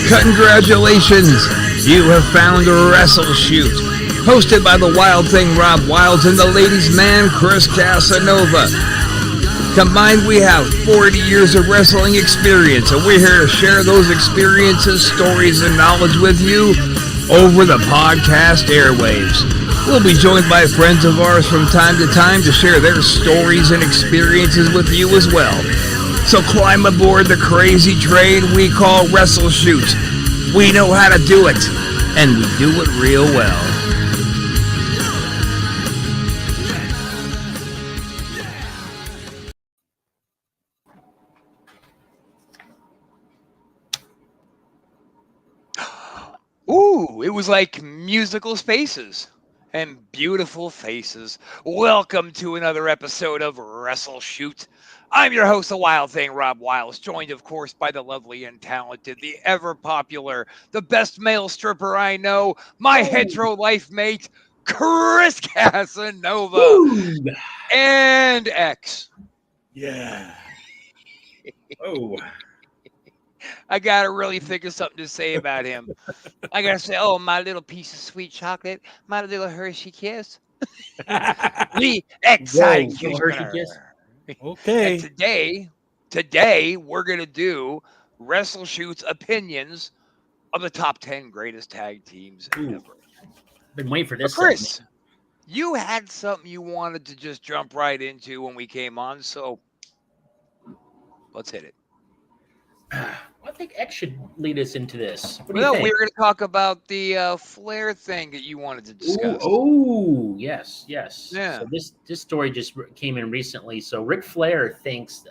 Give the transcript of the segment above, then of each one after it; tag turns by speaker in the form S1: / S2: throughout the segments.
S1: Congratulations! You have found WrestleShoot, hosted by the Wild Thing Rob Wilds and the ladies' man Chris Casanova. Combined, we have 40 years of wrestling experience, and we're here to share those experiences, stories, and knowledge with you over the podcast airwaves. We'll be joined by friends of ours from time to time to share their stories and experiences with you as well. So climb aboard the crazy train we call WrestleShoot. We know how to do it, and we do it real well.
S2: Ooh, it was like musical spaces and beautiful faces. Welcome to another episode of WrestleShoot. I'm your host, the Wild Thing, Rob Wiles, joined, of course, by the lovely and talented, the ever-popular, the best male stripper I know, my hetero life mate, Chris Casanova.
S3: Ooh.
S2: And X.
S3: Yeah. Oh.
S2: I gotta really think of something to say about him. I gotta say, oh, my little piece of sweet chocolate, my little Hershey kiss. The exciting
S3: Hershey kiss. Okay.
S2: And today we're gonna do WrestleShoot's opinions of the top 10 greatest tag teams ever.
S3: Been waiting for this.
S2: Chris, you had something you wanted to just jump right into when we came on, so let's hit it.
S3: I think X should lead us into this. What do
S2: Well,
S3: you think?
S2: we were going to talk about the Flair thing that you wanted to discuss.
S3: Oh, yes.
S2: Yeah.
S3: So this story just came in recently. So Ric Flair thinks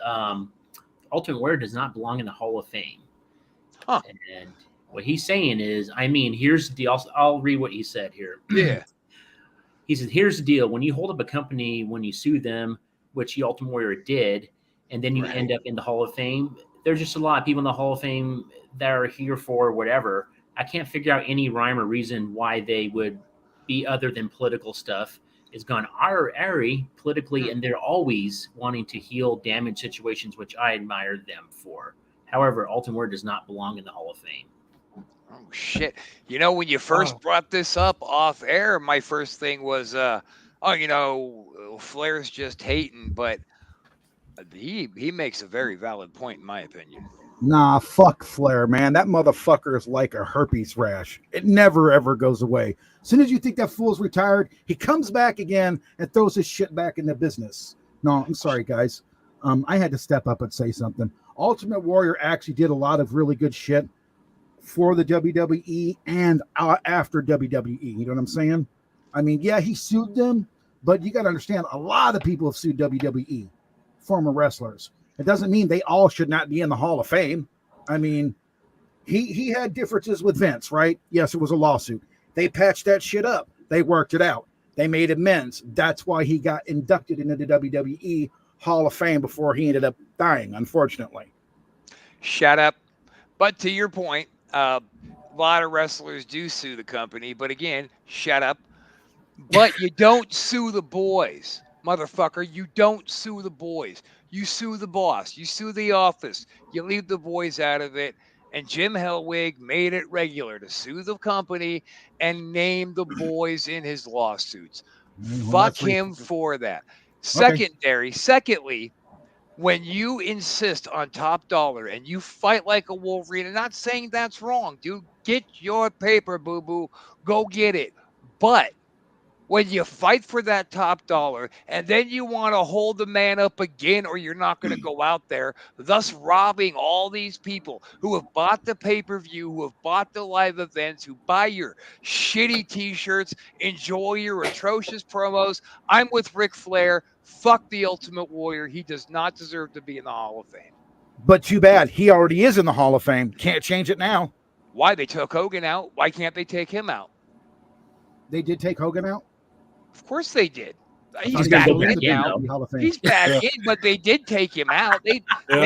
S3: Ultimate Warrior does not belong in the Hall of Fame.
S2: Huh.
S3: And what he's saying is, here's the deal. I'll read what he said here.
S2: Yeah.
S3: He said, here's the deal. When you hold up a company, when you sue them, which the Ultimate Warrior did, and then you end up in the Hall of Fame, there's just a lot of people in the Hall of Fame that are here for whatever. I can't figure out any rhyme or reason why they would be other than political stuff. It's gone airy politically, and they're always wanting to heal damaged situations, which I admire them for. However, Ultimate Warrior does not belong in the Hall of Fame.
S2: Oh, shit. You know, when you first brought this up off air, my first thing was, Flair's just hating, but he makes a very valid point, in my opinion.
S4: Nah, fuck Flair, man. That motherfucker is like a herpes rash. It never, ever goes away. As soon as you think that fool's retired, he comes back again and throws his shit back into business. No, I'm sorry, guys. I had to step up and say something. Ultimate Warrior actually did a lot of really good shit for the WWE and after WWE. You know what I'm saying? I mean, yeah, he sued them, but you got to understand, a lot of people have sued WWE. Former wrestlers. It doesn't mean they all should not be in the Hall of Fame. I mean, he had differences with Vince, right? Yes, it was a lawsuit. They patched that shit up. They worked it out. They made amends. That's why he got inducted into the WWE Hall of Fame before he ended up dying, unfortunately.
S2: Shut up. But to your point, a lot of wrestlers do sue the company, but again, shut up. But you don't sue the boys. Motherfucker, you don't sue the boys. You sue the boss. You sue the office. You leave the boys out of it. And Jim Hellwig made it regular to sue the company and name the boys in his lawsuits. Fuck him for that. Secondly, when you insist on top dollar and you fight like a Wolverine, and not saying that's wrong, dude, get your paper, boo-boo. Go get it. But when you fight for that top dollar and then you want to hold the man up again, or you're not going to go out there, thus robbing all these people who have bought the pay-per-view, who have bought the live events, who buy your shitty t-shirts, enjoy your atrocious promos. I'm with Ric Flair. Fuck the Ultimate Warrior. He does not deserve to be in the Hall of Fame.
S4: But too bad. He already is in the Hall of Fame. Can't change it now.
S2: Why? They took Hogan out. Why can't they take him out?
S4: They did take Hogan out?
S2: Of course they did.
S3: He's back in now.
S4: He's
S2: back in, but they did take him out. They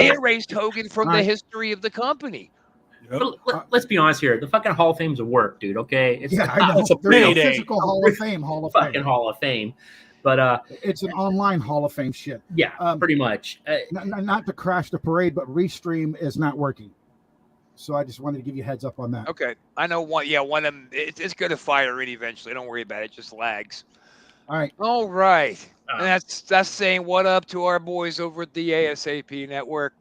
S2: erased Hogan from the history of the company.
S3: But let's be honest here. The fucking Hall of Fame's a work, dude. Okay,
S4: it's a physical Hall of Fame.
S3: Fucking Hall of Fame. But
S4: it's an online Hall of Fame shit.
S3: Yeah, pretty much.
S4: Not to crash the parade, but Restream is not working. So I just wanted to give you a heads up on that.
S2: Okay, I know one. Yeah, one of them. It's going to fire in eventually. Don't worry about it. It just lags.
S4: All right.
S2: All right. And that's saying what up to our boys over at the ASAP network.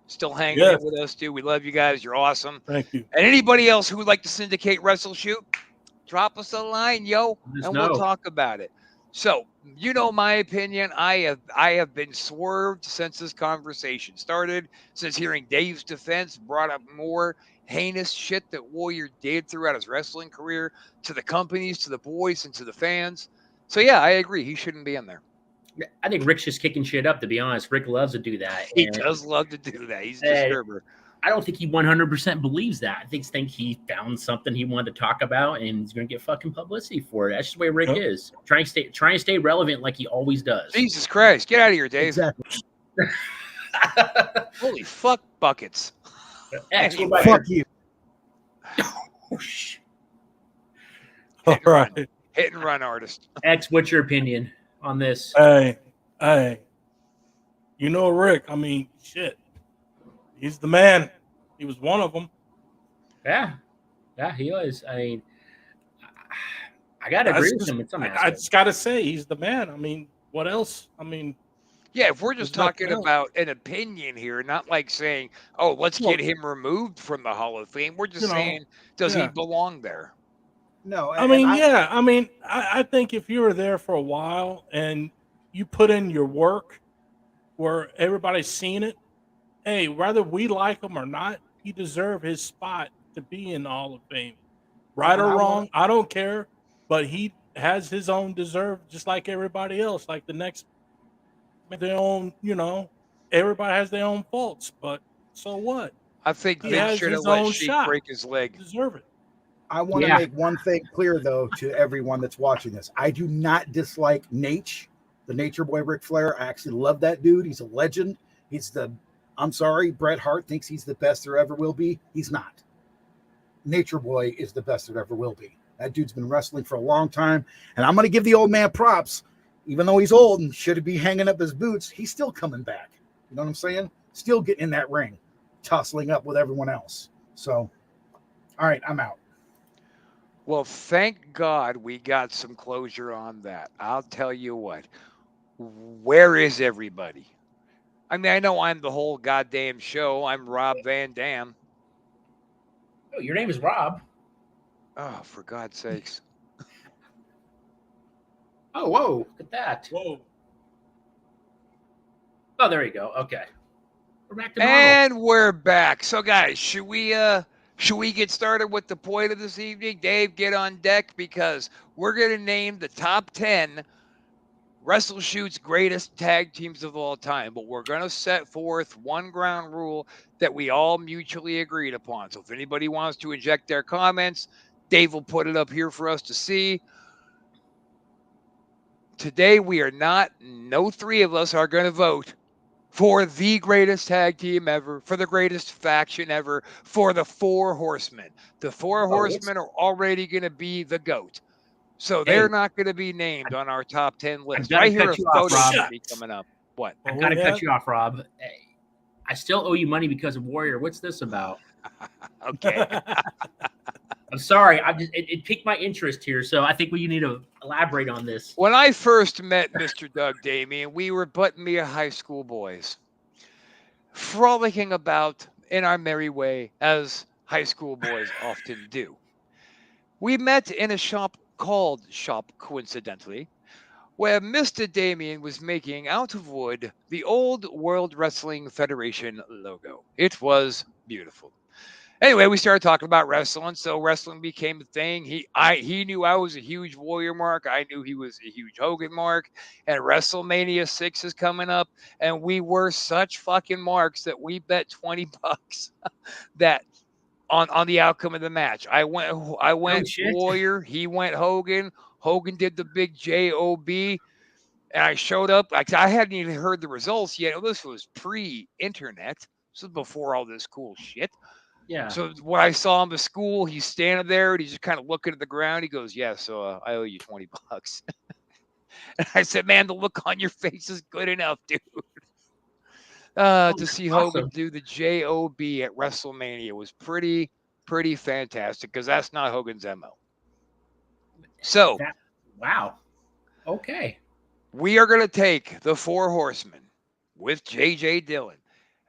S2: Still hanging in with us, dude. We love you guys. You're awesome.
S5: Thank you.
S2: And anybody else who would like to syndicate WrestleShoot, drop us a line, yo, and we'll talk about it. So, you know my opinion. I have been swerved since this conversation started, since hearing Dave's defense brought up more heinous shit that Warrior did throughout his wrestling career to the companies, to the boys, and to the fans. So, yeah, I agree. He shouldn't be in there.
S3: I think Rick's just kicking shit up, to be honest. Rick loves to do that.
S2: He does love to do that. He's a disturber.
S3: I don't think he 100% believes that. I think he found something he wanted to talk about, and he's going to get fucking publicity for it. That's just the way Rick is. Trying to stay relevant like he always does.
S2: Jesus Christ. Get out of here, Dave.
S4: Exactly.
S2: Holy fuck buckets.
S3: X,
S4: Fuck you.
S3: Oh, shit.
S5: All right.
S2: Hit and run artist.
S3: X, what's your opinion on this?
S5: Hey. You know Rick, I mean, shit. He's the man. He was one of them.
S3: Yeah, he was. I mean, I got to agree with him in some aspects.
S5: I just got to say, he's the man. I mean, what else? I mean,
S2: yeah, if we're just talking about an opinion here, not like saying, oh, let's get him removed from the Hall of Fame. We're just saying, does he belong there?
S4: No.
S5: I mean, I think if you were there for a while and you put in your work where everybody's seen it, hey, whether we like him or not, he deserves his spot to be in the Hall of Fame. Right or wrong, I don't care. But he has his own deserve, just like everybody else. Like the next, their own, everybody has their own faults. But so what?
S2: I think Vince should have let Sheik break his leg.
S5: Deserve it.
S4: I want to make one thing clear, though, to everyone that's watching this. I do not dislike Nate, the Nature Boy Ric Flair. I actually love that dude. He's a legend. I'm sorry, Bret Hart thinks he's the best there ever will be. He's not. Nature Boy is the best there ever will be. That dude's been wrestling for a long time. And I'm going to give the old man props. Even though he's old and should be hanging up his boots, he's still coming back. You know what I'm saying? Still getting in that ring, tussling up with everyone else. So, all right, I'm out.
S2: Well, thank God we got some closure on that. I'll tell you what. Where is everybody? I mean, I know I'm the whole goddamn show. I'm Rob Van Dam.
S3: Oh, your name is Rob.
S2: Oh, for God's sakes.
S3: Oh, whoa. Look at that.
S5: Whoa.
S3: Oh, there you go. Okay. We're back to normal.
S2: And we're back. So, guys, should we get started with the point of this evening? Dave, get on deck because we're going to name the top 10 WrestleShoot's greatest tag teams of all time, but we're going to set forth one ground rule that we all mutually agreed upon. So if anybody wants to inject their comments, Dave will put it up here for us to see. Today, no three of us are going to vote for the greatest tag team ever, for the greatest faction ever, for the Four Horsemen. The Four Horsemen are already going to be the GOAT. So they're not going to be named on our top 10 list. I hear a photo should be coming up. What?
S3: I've got to cut you off, Rob. Hey, I still owe you money because of Warrior. What's this about?
S2: Okay.
S3: I'm sorry. It piqued my interest here, so I think we need to elaborate on this.
S2: When I first met Mr. Doug Damien, we were but mere high school boys, frolicking about in our merry way, as high school boys often do. We met in a shop called Shop, coincidentally, where Mr. Damien was making out of wood the old World Wrestling Federation logo. It was beautiful. Anyway, we started talking about wrestling, so wrestling became a thing. He knew I was a huge Warrior mark. I knew he was a huge Hogan mark. And WrestleMania 6 is coming up, and we were such fucking marks that we bet $20 that on the outcome of the match. I went Warrior. He went Hogan. Hogan did the big JOB, and I showed up. I hadn't even heard the results yet. This was pre-internet. This was before all this cool shit.
S3: Yeah.
S2: So when I saw him at school, he's standing there and he's just kind of looking at the ground. He goes, "Yeah, so I owe you $20." And I said, "Man, the look on your face is good enough, dude." to see Hogan
S3: awesome.
S2: do the JOB at WrestleMania was pretty fantastic because that's not Hogan's MO. So
S3: Wow. Okay.
S2: we are going to take the Four Horsemen with J.J. Dillon,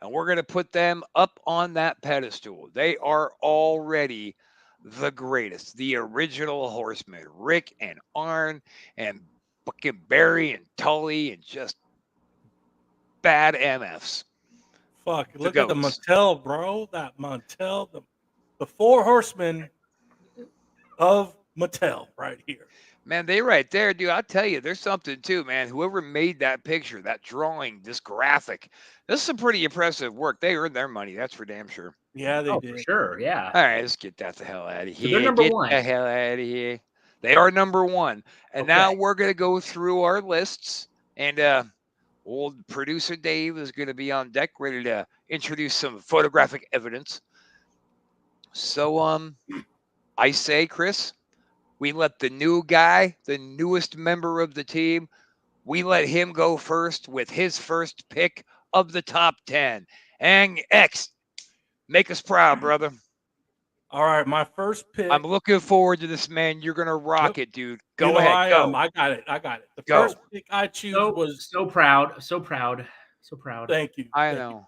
S2: and we're going to put them up on that pedestal. They are already the greatest, the original Horsemen, Rick and Arn and fucking Barry and Tully and just bad MFs.
S5: Fuck, look at the
S2: goats.
S5: Mattel, bro. That Mattel, the Four Horsemen of Mattel right here.
S2: Man, they right there, dude. I'll tell you, there's something too, man. Whoever made that picture, that drawing, this graphic, this is some pretty impressive work. They earned their money, that's for damn sure.
S5: Yeah, they
S3: For
S5: did.
S3: sure. Yeah.
S2: All right, let's get that the hell out of
S3: So
S2: here.
S3: they're number
S2: Get
S3: one.
S2: the hell out of here. They are number one. And now we're going to go through our lists. And old producer Dave is going to be on deck, ready to introduce some photographic evidence. So, I say, Chris, we let the new guy, the newest member of the team, we let him go first with his first pick of the top 10. And X, make us proud, brother.
S5: All right, my first pick.
S2: I'm looking forward to this, man. You're going to rock it, dude. Go ahead.
S5: I
S2: go.
S5: I got it. The
S2: Go.
S5: first pick I choose was
S3: so proud.
S5: Thank you.
S2: I know.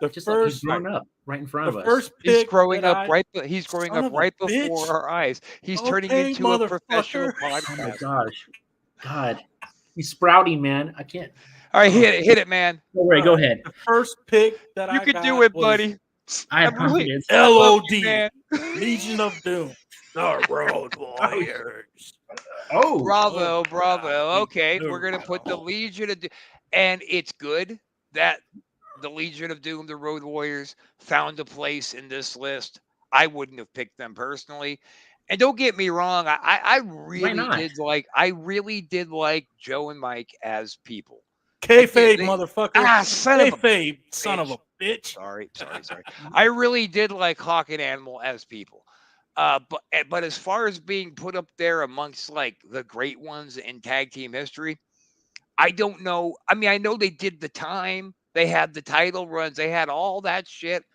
S5: The
S3: Just
S5: first-
S3: like he's grown up right in front of
S5: The
S3: us.
S5: first
S2: He's
S5: pick
S2: growing
S5: that
S2: up
S5: I-
S2: He's growing
S5: Son
S2: up
S5: of a
S2: right
S5: bitch.
S2: before our eyes. He's turning
S5: Okay,
S2: into a professional
S5: motherfucker.
S3: Oh my
S2: podcast.
S3: gosh. God. He's sprouting, man. I can't.
S2: All right, hit it, man.
S3: Don't worry, go ahead.
S5: The first pick that
S2: You
S5: I
S2: can
S5: got
S2: do it,
S5: was
S2: buddy.
S3: I have
S2: I'm really-
S3: confidence.
S2: love you,
S5: LOD,
S2: man.
S5: Legion of Doom, the Road Warriors.
S3: Oh.
S2: Bravo.
S5: God.
S2: Okay, we're gonna put the Legion of Doom, and it's good that the Legion of Doom, the Road Warriors, found a place in this list. I wouldn't have picked them personally, and don't get me wrong, I really did like Joe and Mike as people.
S5: Kayfabe,
S2: They-
S5: motherfucker.
S2: son of a
S5: Kayfabe, son of a bitch.
S2: Sorry. I really did like Hawk and Animal as people. But as far as being put up there amongst like the great ones in tag team history, I don't know. I mean, I know they did the time, they had the title runs, they had all that shit,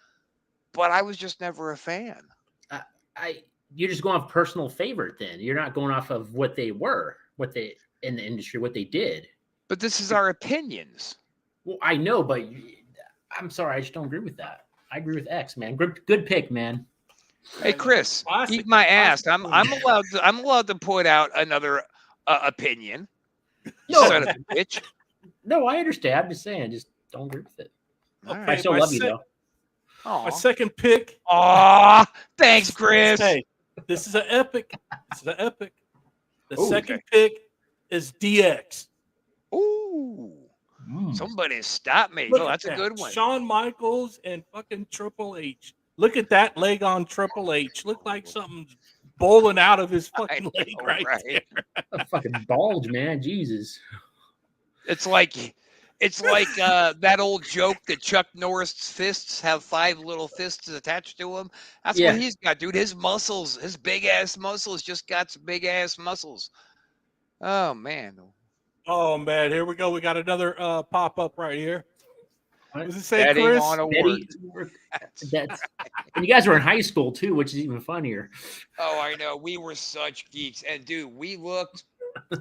S2: but I was just never a fan.
S3: You're just going off personal favorite then. You're not going off of what they were, what they in the industry, what they did.
S2: But this is our opinions.
S3: Well, I know, but I'm sorry, I just don't agree with that. I agree with X, man. Good pick, man.
S2: Hey, Chris,
S5: Classic-
S2: eat my ass.
S5: classic
S2: I'm allowed to point out another opinion.
S3: No.
S2: Son of a bitch.
S3: No, I understand. I'm just saying, just don't agree with it.
S2: All
S3: I
S2: right.
S3: still
S5: my
S3: love you
S5: sec-
S3: though.
S5: My
S2: Aw.
S5: second pick.
S2: Aw, thanks, Chris.
S5: Hey, this is an epic. The
S3: Ooh,
S5: second pick is DX.
S2: Ooh, somebody stop me.
S5: Look
S2: Oh,
S5: at
S2: that's a
S5: that.
S2: good one.
S5: Shawn Michaels and fucking Triple H. Look at that leg on Triple H. Look like something's bowling out of his fucking leg
S2: know,
S5: right
S2: right?
S5: there.
S3: A fucking bulge, man. Jesus.
S2: It's like that old joke that Chuck Norris's fists have 5 little fists attached to them. That's
S3: Yeah.
S2: what he's got, dude. His muscles, his big ass muscles, just got some big ass muscles. Oh man.
S5: Oh man, here we go. We got another pop up right here. What does it say,
S2: Betting
S5: Chris?
S2: on a
S3: Betty,
S2: word.
S3: that's and you guys were in high school too, which is even funnier.
S2: Oh, I know. We were such geeks. And dude, we looked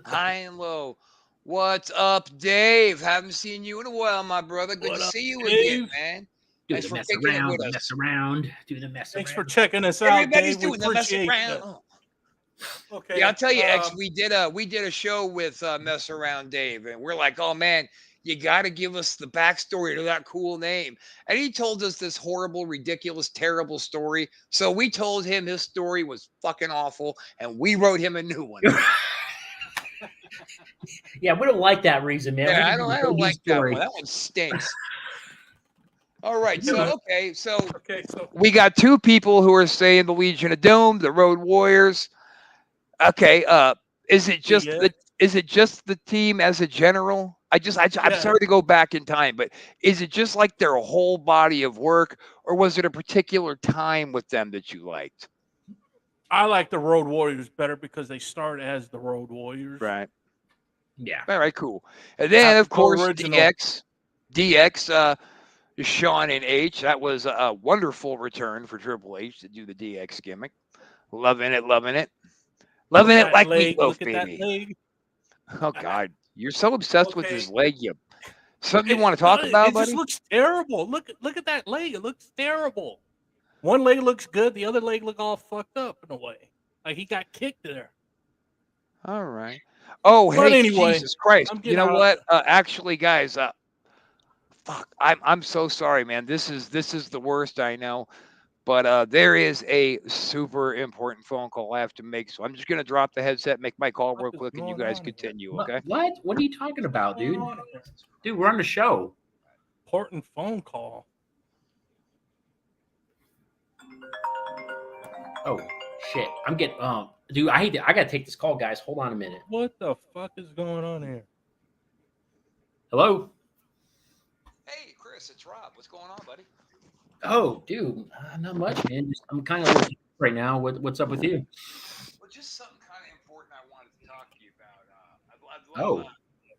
S2: high and low. What's up, Dave? Haven't seen you in a while, my brother. Good
S5: What
S2: to
S5: up,
S2: see you
S5: Dave?
S2: again, man.
S3: Do
S2: Thanks
S3: the
S2: for
S3: mess
S2: kicking it
S3: around,
S2: with
S3: the
S2: us.
S3: mess around, do the mess
S5: Thanks
S3: around.
S5: for checking us out,
S2: Everybody's
S5: Dave. We
S2: doing the mess
S5: appreciate
S2: around.
S5: that.
S2: Oh.
S5: Okay.
S2: Yeah, I'll tell you, X, we did a show with Mess Around Dave, and we're like, oh man, you got to give us the backstory to that cool name. And he told us this horrible, ridiculous, terrible story. So we told him his story was fucking awful, and we wrote him a new one.
S3: Yeah, we don't like that reason, man.
S2: Yeah,
S3: We
S2: I
S3: just
S2: don't
S3: need a
S2: like that
S3: story.
S2: one. That one stinks. All right, so
S5: Okay, so
S2: we got 2 people who are saying the Legion of Doom, the Road Warriors. Okay, is it just the team as a general? I'm sorry to go back in time, but is it just like their whole body of work, or was it a particular time with them that you liked?
S5: I like the Road Warriors better because they start as the Road Warriors.
S2: Right.
S3: Yeah.
S2: All right, cool. And then, of
S5: That's the
S2: course,
S5: original.
S2: DX. Sean and H. That was a wonderful return for Triple H to do the DX gimmick. Loving it, loving it. Loving it like
S5: leg.
S2: meatloaf,
S5: Look at that
S2: baby.
S5: leg.
S2: Oh, God. You're so obsessed with
S5: Okay.
S2: his leg. Something you want to talk about,
S5: it
S2: buddy?
S5: just looks terrible. Look at that leg. It looks terrible. One leg looks good. The other leg look all fucked up in a way. Like he got kicked there.
S2: All right. Oh,
S5: But
S2: hey,
S5: anyway,
S2: Jesus Christ.
S5: I'm
S2: You
S5: getting
S2: know
S5: out of-
S2: what? Actually, guys, fuck. I'm so sorry, man. This is the worst, I know. But there is a super important phone call I have to make. So I'm just gonna drop the headset, make my call real
S5: is
S2: quick, and you
S5: going
S2: guys
S5: on here?
S2: continue,
S3: What?
S2: okay?
S3: What? What are you talking about,
S5: What's
S3: dude?
S5: going on here?
S3: Dude, we're on the show.
S5: Important phone call.
S3: Oh shit! I'm getting. Dude, I gotta take this call, guys. Hold on a minute.
S5: What the fuck is going on here?
S3: Hello.
S2: Hey, Chris, it's Rob. What's going on, buddy?
S3: Oh, dude, not much, man. I'm kind of right now. What's up with you?
S2: Well, just something kind of important I wanted to talk to you about.
S3: Oh.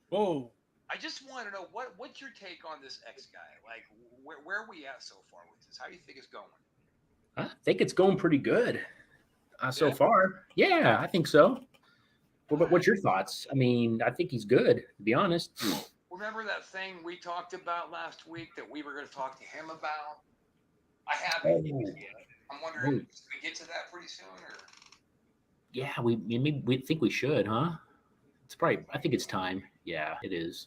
S5: Whoa.
S2: I just want to know what's your take on this X guy? Like, where are we at so far with this? How do you think it's going?
S3: I think it's going pretty good so
S2: Yeah?
S3: far. Yeah, I think so. What's your thoughts? I mean, I think he's good, to be honest.
S2: Remember that thing we talked about last week that we were going to talk to him about? I haven't yet. I'm wondering, should we get to that pretty soon, or?
S3: Yeah, we think we should, huh? It's probably. I think it's time. Yeah, it is.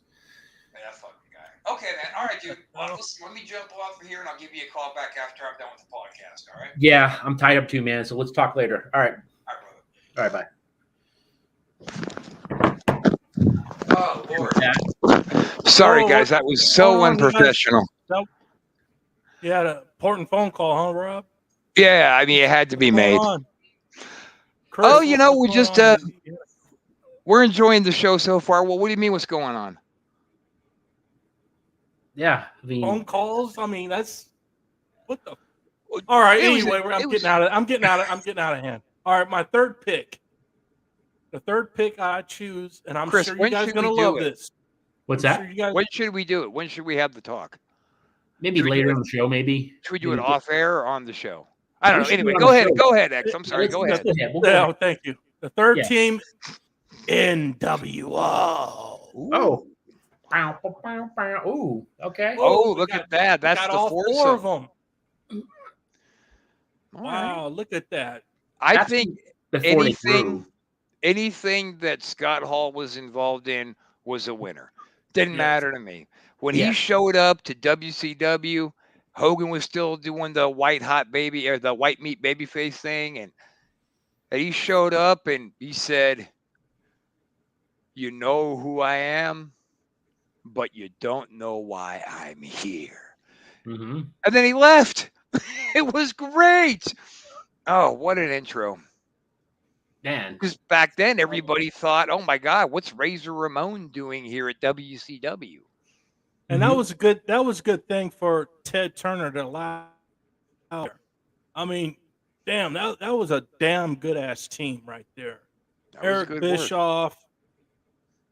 S2: Yeah, fucking guy. Okay, then. All right, dude. Let me jump off here, and I'll give you a call back after I'm done with the podcast. All right.
S3: Yeah, I'm tied up too, man. So let's talk later. All right.
S2: All right, brother.
S3: All right, bye.
S2: Oh Lord. Sorry, guys. That was so unprofessional.
S5: Yeah, the important phone call, huh, Rob?
S2: Yeah, I mean, it had to be made.
S5: Chris,
S2: Oh, you know, we
S5: what's
S2: just
S5: going on?
S2: we're enjoying the show so far. Well, what do you mean? What's going on?
S3: Yeah, I mean,
S5: phone calls. I mean, that's what the. All right. Anyway, I'm getting out of hand. All right, my third pick. The third pick I choose, and I'm
S2: Chris,
S5: sure you
S2: when
S5: guys
S2: should
S5: are gonna
S2: we do
S5: love
S2: it?
S5: this.
S3: what's
S5: I'm
S3: that?
S5: sure you guys-
S2: When should we do it? When should we have the talk?
S3: Maybe
S2: should we do
S3: later
S2: it-
S3: in the show, maybe.
S2: Should we do it
S3: Maybe-
S2: off air or on the show? I don't
S3: We
S2: know.
S3: should do
S2: Anyway,
S3: it on
S2: go
S3: the
S2: ahead.
S3: show.
S2: Go ahead, X. I'm sorry.
S3: Let's
S2: Go ahead.
S3: go ahead. We'll go
S5: Yeah,
S3: ahead.
S5: thank you. The third
S3: Yeah.
S5: team, NWO.
S3: Oh. Bow, bow, bow, bow. Ooh, okay.
S2: Oh,
S5: we
S2: look
S5: got-
S2: at that.
S5: we
S2: That's
S5: got
S2: the
S5: all
S2: foursome.
S5: four of them.
S2: All right.
S5: Wow, look at that.
S2: I
S3: That's
S2: think
S3: Before they grew.
S2: anything that Scott Hall was involved in was a winner. Didn't
S5: Yes.
S2: matter to me. When he
S3: Yes.
S2: showed up to WCW, Hogan was still doing the white hot baby or the white meat baby face thing, and he showed up and he said, "You know who I am, but you don't know why I'm here."
S3: Mm-hmm.
S2: And then he left. It was great. Oh, what an intro.
S3: Man,
S2: Because back then, everybody thought, oh my God, what's Razor Ramon doing here at WCW?
S5: And that was a good thing for Ted Turner to allow. I mean, damn, that was a damn good ass team right there.
S2: That was
S5: Eric
S2: good work.
S5: Bischoff,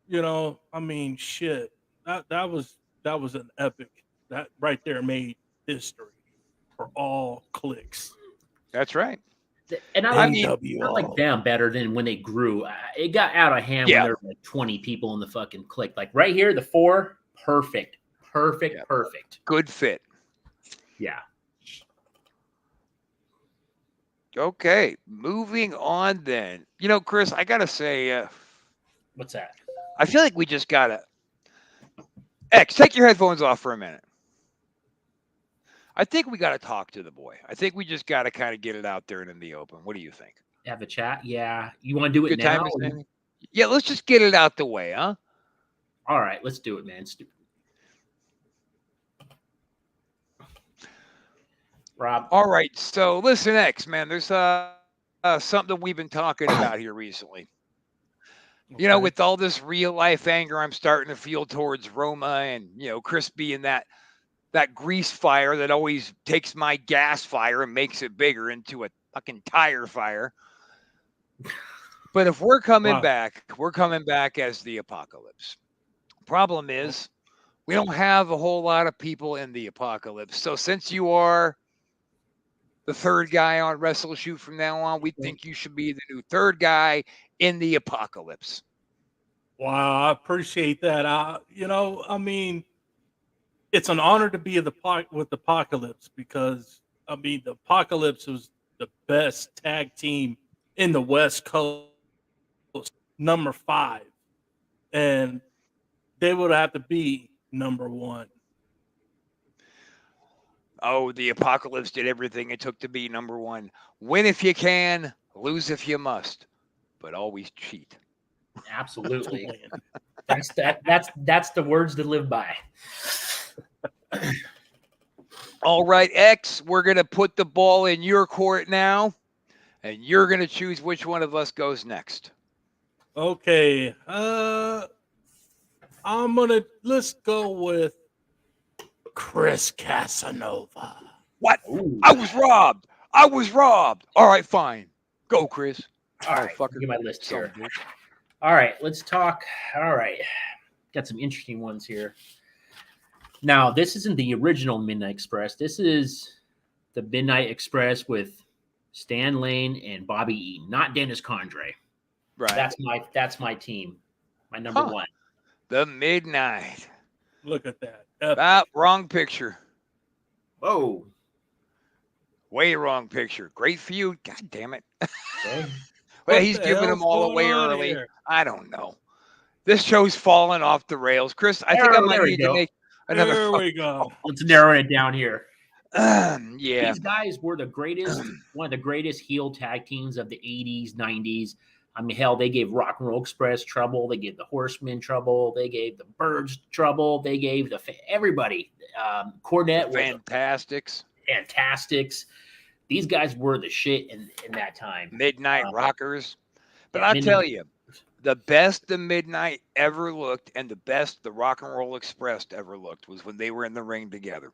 S5: you know, I mean, shit. That was an epic. That right there made history for all clicks.
S2: That's right.
S3: and I like them better than when they grew. It got out of hand when there were like 20 people in the fucking clique. Like right here, the four, perfect.
S2: Good fit.
S3: Yeah.
S2: Okay, moving on then. You know, Chris, I gotta say,
S3: what's that?
S2: I feel like we just gotta. X, take your headphones off for a minute. I think we gotta talk to the boy. I think we just gotta kind of get it out there and in the open. What do you think?
S3: Have a chat? Yeah. You want to do it
S2: Good
S3: now?
S2: time to say anything? Yeah, let's just get it out the way, huh?
S3: All right, let's do it, man. Rob.
S2: All right, so listen, X, man, there's something we've been talking about here recently. You know, with all this real life anger I'm starting to feel towards Roma and, you know, Chris being that grease fire that always takes my gas fire and makes it bigger into a fucking tire fire. But if we're coming back, we're coming back as the apocalypse. Problem is, We don't have a whole lot of people in the Apocalypse. So since you are the third guy on WrestleShoot from now on, we think you should be the new third guy in the Apocalypse.
S5: Wow, I appreciate that. I mean, it's an honor to be with the Apocalypse because the Apocalypse was the best tag team in the West Coast, number 5, and they would have to be number 1.
S2: Oh, the Apocalypse did everything it took to be number 1. Win if you can, lose if you must, but always cheat.
S3: Absolutely. That's the words to live by.
S2: All right, X, we're going to put the ball in your court now, and you're going to choose which one of us goes next.
S5: Okay. Let's go with Chris Casanova.
S2: What?
S3: Ooh.
S2: I was robbed. All right, fine. Go, Chris.
S3: All right, get my list here. All right, let's talk. All right, got some interesting ones here. Now, this isn't the original Midnight Express. This is the Midnight Express with Stan Lane and Bobby Eaton, not Dennis Condrey.
S2: Right.
S3: That's my team. My number 1.
S2: The Midnight.
S5: Look at that.
S2: Wrong picture.
S3: Whoa.
S2: Way wrong picture. Great feud. God damn it.
S3: Okay.
S2: Well, he's giving them all away early.
S5: Here?
S2: I don't know. This show's falling off the rails. Chris, I think I might need to make another.
S5: There we go.
S3: Let's narrow it down here.
S2: Yeah.
S3: These guys were the greatest, one of the greatest heel tag teams of the 80s, 90s. I mean, hell, they gave Rock and Roll Express trouble. They gave the Horsemen trouble. They gave the Birds trouble. They gave everybody. Cornette. Fantastics. These guys were the shit in that time.
S2: Midnight Rockers. But I'll tell you, the best the Midnight ever looked and the best the Rock and Roll Express ever looked was when they were in the ring together.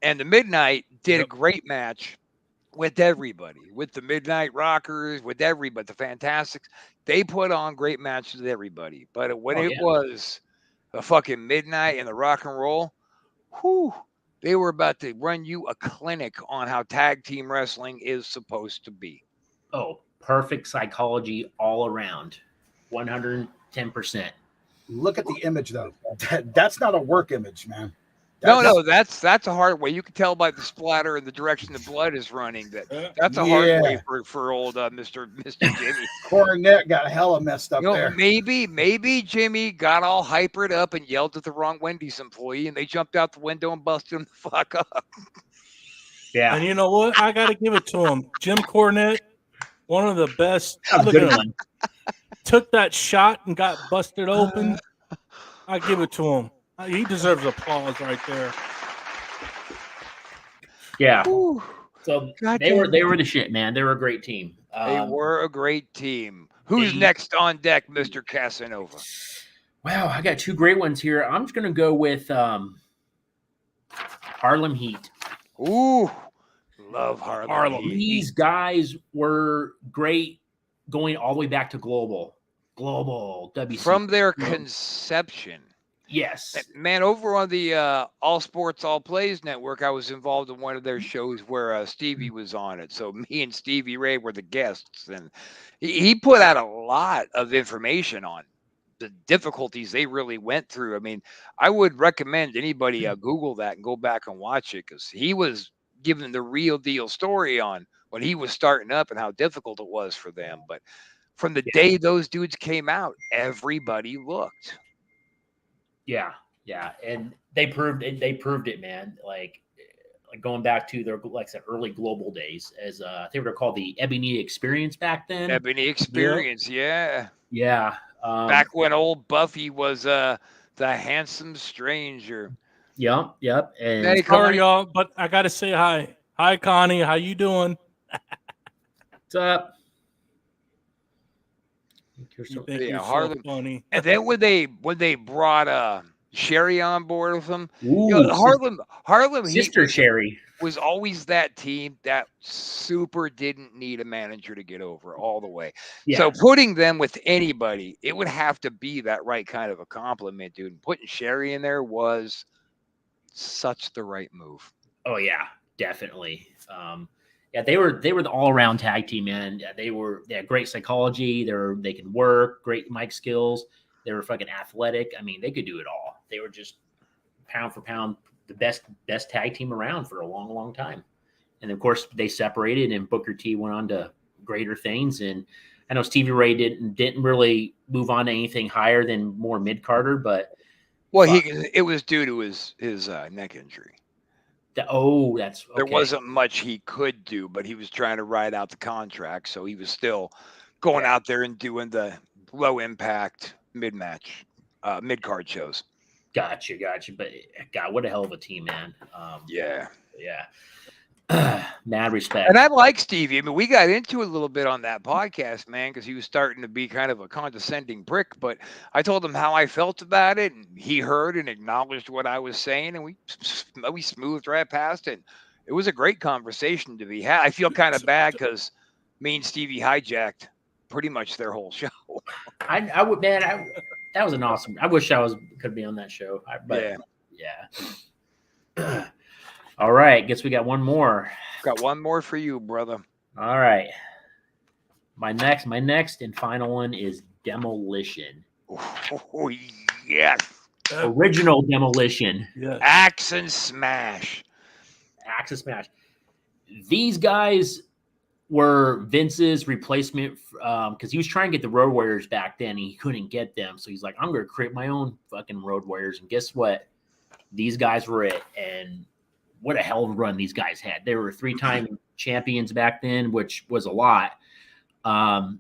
S2: And the Midnight did a great match with everybody, with the Midnight Rockers, with everybody, the Fantastics. They put on great matches with everybody. But when it was the fucking Midnight and the Rock and Roll, they were about to run you a clinic on how tag team wrestling is supposed to be.
S3: Oh, perfect psychology all around. 110%.
S4: Look at the image, though. That's not a work image, man.
S2: No, that's a hard way. You can tell by the splatter and the direction the blood is running that's a hard way for old Mr. Jimmy.
S4: Cornette got hella messed up there.
S2: Maybe Jimmy got all hypered up and yelled at the wrong Wendy's employee, and they jumped out the window and busted him the fuck up.
S3: Yeah,
S5: and you know what? I got to give it to him. Jim Cornette, one of the best.
S3: Look at him.
S5: Took that shot and got busted open. I give it to him. He deserves applause right there.
S3: Yeah. So they were the shit, man. They were a great team.
S2: They were a great team. Who's next on deck, Mr. Casanova?
S3: Wow, I got 2 great ones here. I'm just gonna go with Harlem Heat.
S2: Ooh, love Harlem Heat.
S3: These guys were great, going all the way back to global WC.
S2: From their conception.
S3: Yes.
S2: Man, over on the All Sports All Plays network, I was involved in one of their shows where Stevie was on it. So me and Stevie Ray were the guests, and he put out a lot of information on the difficulties they really went through. I mean, I would recommend anybody Google that and go back and watch it, because he was giving the real deal story on when he was starting up and how difficult it was for them. But from the day those dudes came out, everybody looked.
S3: Yeah, and they proved it, man. Like going back to their, like I said, early global days, as they were called the Ebony Experience back then.
S2: Ebony Experience, yeah.
S3: Back
S2: when old Buffy was the handsome stranger.
S3: Yep. And
S5: hey, sorry, y'all, but I gotta say hi. Hi, Connie. How you doing?
S3: What's up?
S2: Harlem.
S5: So funny.
S2: And then when they brought Sherry on board with them,
S3: Ooh,
S2: Harlem
S3: Sister
S2: Heat,
S3: Sherry.
S2: was always that team that super didn't need a manager to get over all the way.
S3: Yeah.
S2: So putting them with anybody, it would have to be that right kind of a compliment, dude. And putting Sherry in there was such the right move.
S3: Oh yeah, definitely. Yeah, they were the all around tag team, man. They had great psychology. They can work, great mic skills. They were fucking athletic. I mean, they could do it all. They were just pound for pound the best tag team around for a long, long time. And of course, they separated, and Booker T went on to greater things. And I know Stevie Ray didn't really move on to anything higher than more mid Carter, but
S2: it was due to his neck injury.
S3: that's okay.
S2: There wasn't much he could do, but he was trying to ride out the contract, so he was still going out there and doing the low impact mid card shows.
S3: Gotcha. But God, what a hell of a team, man. Yeah. Mad respect.
S2: And I like Stevie. I mean, we got into it a little bit on that podcast, man, because he was starting to be kind of a condescending prick. But I told him how I felt about it, and he heard and acknowledged what I was saying, and we smoothed right past it. It was a great conversation to be had. I feel kind of bad because me and Stevie hijacked pretty much their whole show.
S3: I would, man. That was an awesome. I wish I could be on that show. Yeah. All right, guess we got one more.
S2: Got one more for you, brother.
S3: All right. My next and final one is Demolition.
S2: Oh, yes.
S3: Original Demolition.
S5: Yeah.
S2: Axe and Smash.
S3: These guys were Vince's replacement because he was trying to get the Road Warriors back then. And he couldn't get them. So he's like, I'm going to create my own fucking Road Warriors. And guess what? These guys were it. And what a hell of a run these guys had. They were 3-time champions back then, which was a lot. I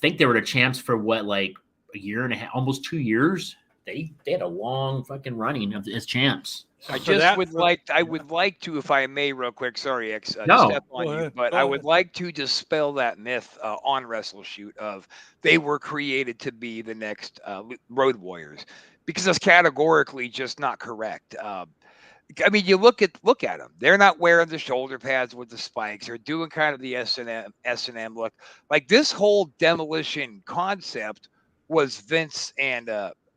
S3: think they were the champs for like a year and a half, almost 2 years. They had a long fucking running as champs.
S2: I would like to, if I may, real quick. Sorry, step on you, but I would like to dispel that myth on WrestleShoot of they were created to be the next Road Warriors, because that's categorically just not correct. I mean, you look at them. They're not wearing the shoulder pads with the spikes. They're doing kind of the S&M look. Like this whole Demolition concept was Vince and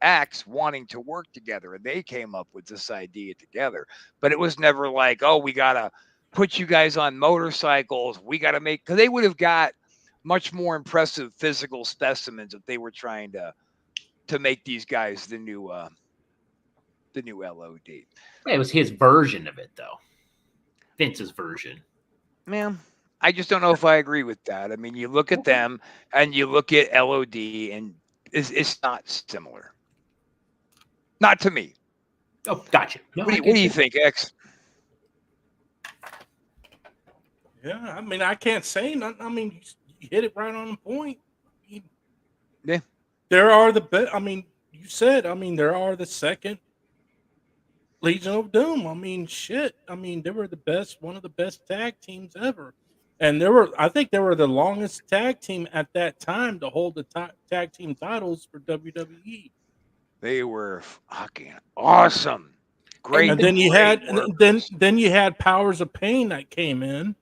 S2: Axe wanting to work together, and they came up with this idea together. But it was never like, oh, we got to put you guys on motorcycles. We got to make, because they would have got much more impressive physical specimens if they were trying to make these guys the new LOD.
S3: It was his version of it, though. Vince's version.
S2: Man, I just don't know if I agree with that. I mean, you look at them and you look at LOD, and it's not similar. Not to me.
S3: Oh, gotcha. No,
S2: what do you think, X?
S5: Yeah, I mean, I can't say nothing. I mean, you hit it right on the point.
S2: Yeah.
S5: There are the best. I mean, you said, there are the second Legion of Doom. I mean, shit. I mean, they were one of the best tag teams ever. And I think they were the longest tag team at that time to hold the tag team titles for WWE.
S2: They were fucking awesome. Great.
S5: And then you had Powers of Pain that came in,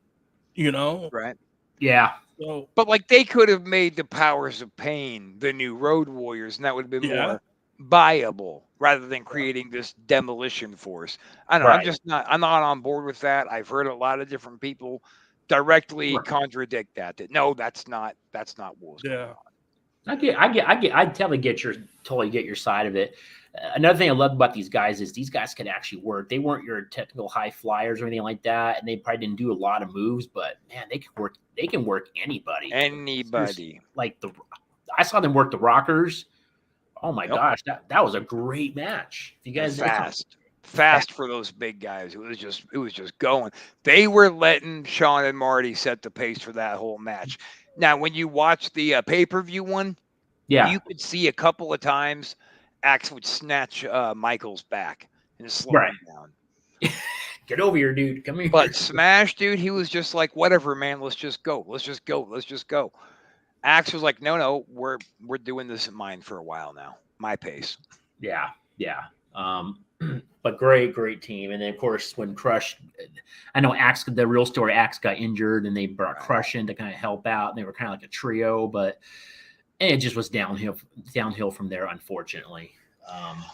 S2: Right.
S3: Yeah.
S5: So,
S2: but like they could have made the Powers of Pain the new Road Warriors, and that would have been more viable rather than creating this demolition force. I don't know.
S3: Right.
S2: I'm not on board with that. I've heard a lot of different people directly contradict that. No, that's not what's going on.
S3: I totally get your side of it. Another thing I love about these guys is these guys could actually work. They weren't your technical high flyers or anything like that, and they probably didn't do a lot of moves, but man, they can work. They can work anybody. Like I saw them work the Rockers. Oh my gosh, that was a great match. You guys
S2: fast for those big guys. It was just going. They were letting Sean and Marty set the pace for that whole match. Now, when you watch the pay-per-view one, you could see a couple of times Axe would snatch Michael's back and slow him down.
S3: Get over here, dude. Come here.
S2: But Smash, dude, he was just like, whatever, man. Let's just go. Axe was like, no, we're doing this at mine for a while now. My pace.
S3: Yeah. But great team. And then, of course, when Crush, I know Axe, the real story, Axe got injured and they brought Crush in to kind of help out. And they were kind of like a trio, but it just was downhill from there, unfortunately.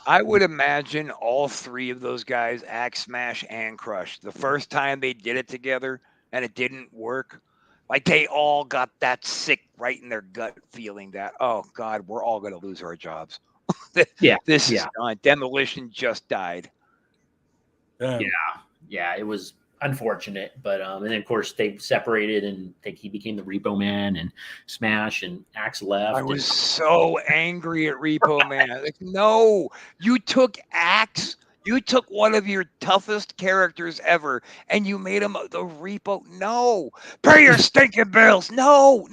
S2: I would imagine all three of those guys, Axe, Smash, and Crush, the first time they did it together and it didn't work, like they all got that sick right in their gut feeling that, oh, God, we're all going to lose our jobs. This is done. Demolition just died.
S3: Yeah, it was unfortunate, but and then of course they separated, and he became the Repo Man, and Smash and Axe left.
S2: I was so angry at Repo Man. Like, no, you took Axe. You took one of your toughest characters ever, and you made him the Repo. No, pay your stinking bills. No.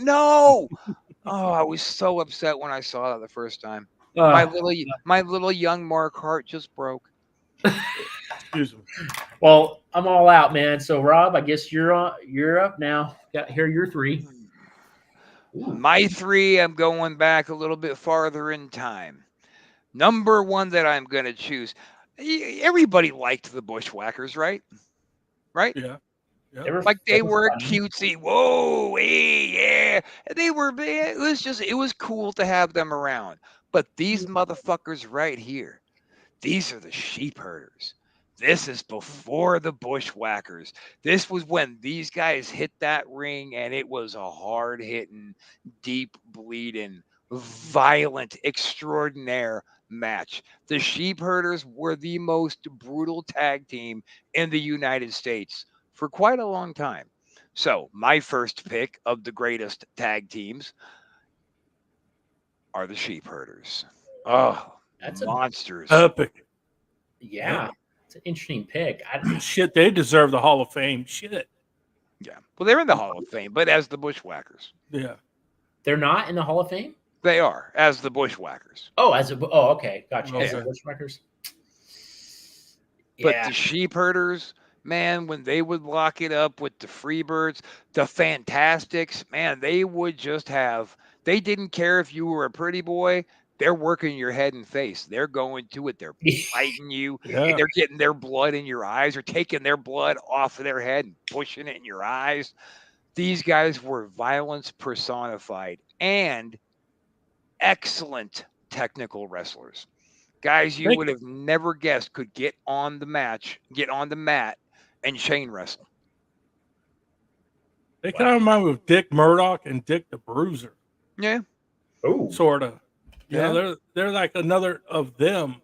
S2: Oh, I was so upset when I saw that the first time. My little young Mark Hart just broke.
S5: Excuse me.
S3: Well, I'm all out, man. So, Rob, I guess you're up now. Here are your three.
S2: My three, I'm going back a little bit farther in time. Number one that I'm going to choose. Everybody liked the Bushwhackers, right? Right?
S5: Yeah.
S2: Like they were cutesy. Whoa, hey, yeah. They were. It was cool to have them around. But these motherfuckers right here, these are the Sheepherders. This is before the Bushwhackers. This was when these guys hit that ring, and it was a hard-hitting, deep-bleeding, violent, extraordinaire match. The Sheepherders were the most brutal tag team in the United States for quite a long time. So my first pick of the greatest tag teams are the Sheepherders. Oh, that's monsters.
S5: Epic.
S3: Yeah. It's an interesting pick.
S5: Shit, they deserve the Hall of Fame. Shit.
S2: Yeah. Well, they're in the Hall of Fame, but as the Bushwhackers.
S5: Yeah.
S3: They're not in the Hall of Fame?
S2: They are, as the Bushwhackers.
S3: Okay. Gotcha. As the Bushwhackers.
S2: But the Sheepherders, man, when they would lock it up with the Freebirds, the Fantastics, man, they would just they didn't care if you were a pretty boy. They're working your head and face. They're going to it. They're fighting you. Yeah. They're getting their blood in your eyes, or taking their blood off of their head and pushing it in your eyes. These guys were violence personified and excellent technical wrestlers. Guys you would have never guessed could get on the mat, and chain wrestle.
S5: They kind of remind me of Dick Murdoch and Dick the Bruiser.
S2: Yeah.
S5: Oh. Sort of. You know, they're like another of them,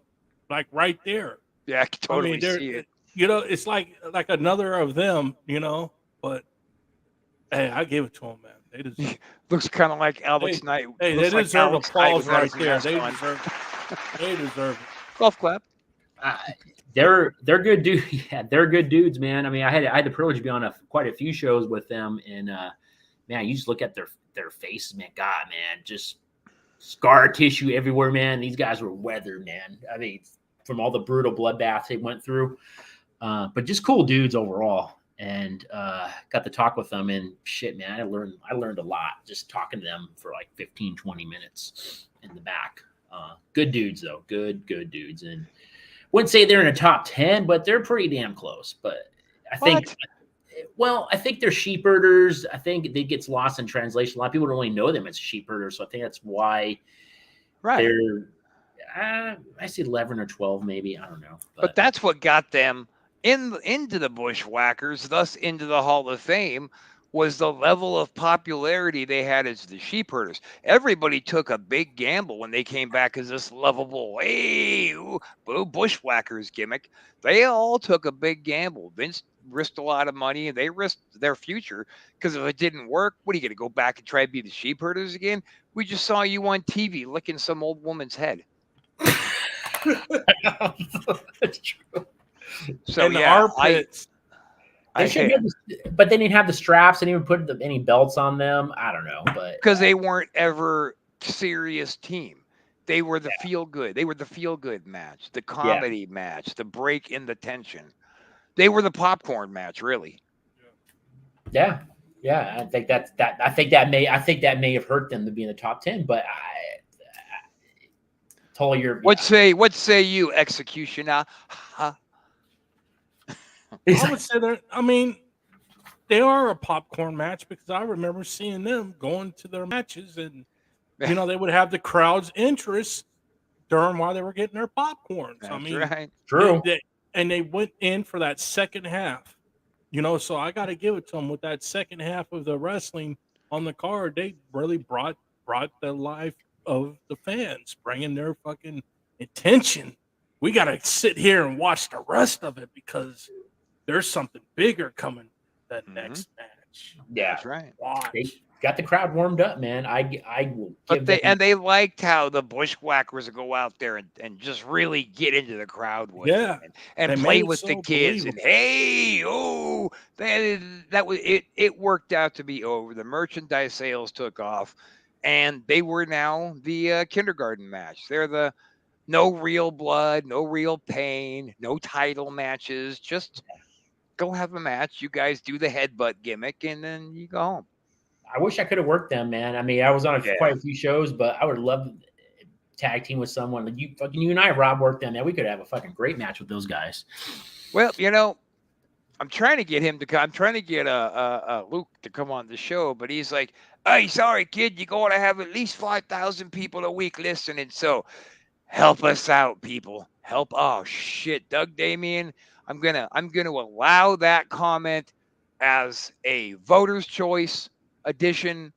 S5: like right there.
S2: Yeah, I can totally see it.
S5: You know, it's like another of them, you know, but hey, I give it to them, man. They deserve
S2: looks kind of like Alex Knight.
S5: Hey, they deserve applause right there. They deserve it.
S2: Golf clap.
S3: They're good dudes. Yeah, they're good dudes, man. I mean, I had the privilege to be on quite a few shows with them, and man, you just look at their faces, man. God, man, just scar tissue everywhere, man. These guys were weathered, man. I mean, from all the brutal bloodbaths they went through, but just cool dudes overall. And got to talk with them, and shit, man, I learned a lot just talking to them for like 15, 20 minutes in the back. Good dudes, though. Good dudes. And wouldn't say they're in a top 10, but they're pretty damn close. But I think they're Sheepherders. I think it gets lost in translation. A lot of people don't really know them as Sheepherders, so I think that's why they're, I say 11 or 12 maybe. I don't know.
S2: But that's what got them into the Bushwhackers, thus into the Hall of Fame, was the level of popularity they had as the Sheepherders. Everybody took a big gamble when they came back as this lovable, Bushwhackers gimmick. They all took a big gamble. Vince risked a lot of money, and they risked their future, because if it didn't work, what are you going to go back and try to be the Sheepherders again? We just saw you on TV licking some old woman's head.
S3: That's true.
S2: So
S5: and the armpits.
S3: But they didn't have the straps. They didn't even put any belts on them. I don't know, but
S2: because they weren't ever serious team. They were the feel good. They were the feel good match, the comedy match, the break in the tension. They were the popcorn match, really.
S3: Yeah. I think that may have hurt them to be in the top 10. But
S2: What say you, Executioner?
S5: I would say that. I mean, they are a popcorn match because I remember seeing them going to their matches, and they would have the crowd's interest during while they were getting their popcorn. So, I
S2: That's
S5: mean,
S2: right.
S3: True.
S5: They went in for that second half. So I got to give it to them with that second half of the wrestling on the card. They really brought the life of the fans, bringing their fucking attention. We got to sit here and watch the rest of it because there's something bigger coming that next match.
S3: Yeah,
S2: That's right.
S5: Watch.
S3: they got the crowd warmed up, man. I will.
S2: But they liked how the Bushwhackers would go out there and just really get into the crowd with
S5: Yeah.
S2: them and
S5: They
S2: play
S5: made it
S2: with
S5: so
S2: the kids
S5: believable.
S2: and hey, oh, that was it. It worked out to be over. The merchandise sales took off, and they were now the kindergarten match. They're the no real blood, no real pain, no title matches. Just go have a match. You guys do the headbutt gimmick, and then you go home.
S3: I wish I could have worked them, man. I mean, I was on
S2: Yeah.
S3: quite a few shows, but I would love to tag team with someone. Like you and I, Rob, worked them, man. We could have a fucking great match with those guys.
S2: Well, I'm trying to get him to come. I'm trying to get Luke to come on the show, but he's like, "Hey, sorry, kid, you're going to have at least 5,000 people a week listening. So help us out, people. Help." Oh shit, Doug Damien. I'm gonna allow that comment as a voter's choice addition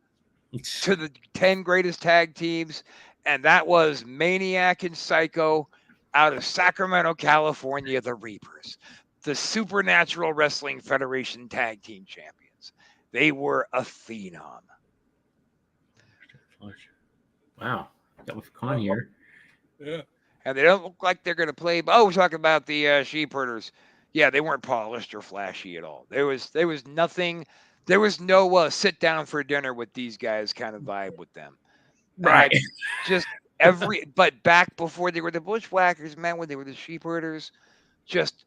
S2: to the 10 greatest tag teams, and that was Maniac and Psycho out of Sacramento, California, the Reapers, the Supernatural Wrestling Federation tag team champions. They were a phenom.
S3: Wow, got with Con here.
S5: Yeah.
S2: And they don't look like they're going to play. Oh, we're talking about the Sheepherders. Yeah, they weren't polished or flashy at all. There was nothing. There was no sit down for dinner with these guys kind of vibe with them.
S3: Right.
S2: Just but back before they were the Bushwhackers, man, when they were the Sheepherders, just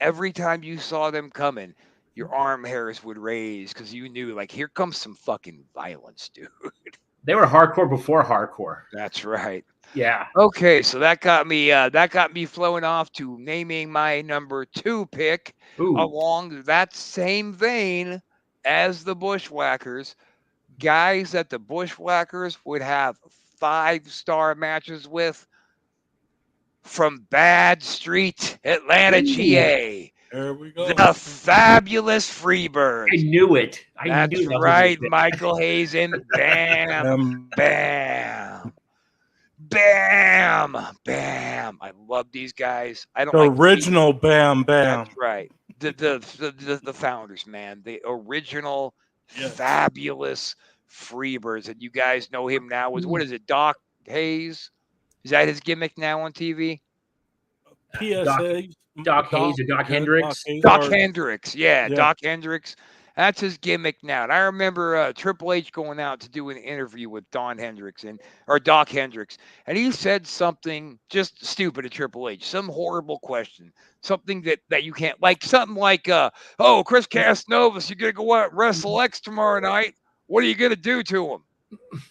S2: every time you saw them coming, your arm hairs would raise because you knew, like, here comes some fucking violence, dude.
S3: They were hardcore before hardcore.
S2: That's right.
S3: Yeah.
S2: Okay, so that got me flowing off to naming my number 2 pick.
S3: Ooh.
S2: Along that same vein as the Bushwhackers, guys that the Bushwhackers would have 5-star matches with from Bad Street, Atlanta, GA.
S5: There we go.
S2: The fabulous Freebirds.
S3: I knew it.
S2: That's
S3: knew that
S2: right,
S3: was
S2: Michael Hayes and bam, bam. Bam, bam. I love these guys. I don't
S5: The
S2: like
S5: original Bam Bam.
S2: That's right. The founders, man. The original
S5: Yes.
S2: fabulous Freebirds. And you guys know him now as, what is it, Doc Hayes? Is that his gimmick now on TV?
S5: PSA.
S3: Doc Hayes or Doc Hendricks?
S2: Doc Hendricks. Yeah,
S5: Yeah.
S2: Doc Hendricks. That's his gimmick now. And I remember Triple H going out to do an interview with Doc Hendricks, and he said something just stupid to Triple H, some horrible question, something that you can't, like something like, "Oh, Chris Casanovas, you're gonna go out and wrestle X tomorrow night. What are you gonna do to him?"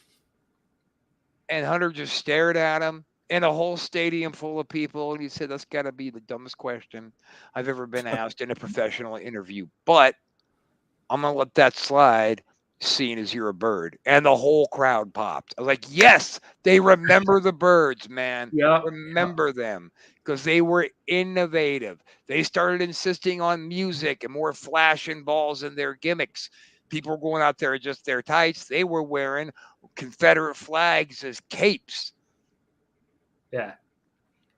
S2: And Hunter just stared at him in a whole stadium full of people, and he said, "That's got to be the dumbest question I've ever been asked in a professional interview, but I'm going to let that slide, seeing as you're a bird." And the whole crowd popped. I was like, yes, they remember the Birds, man.
S3: Yeah.
S2: Remember them because they were innovative. They started insisting on music and more flash and balls in their gimmicks. People were going out there in just their tights. They were wearing Confederate flags as capes.
S3: Yeah.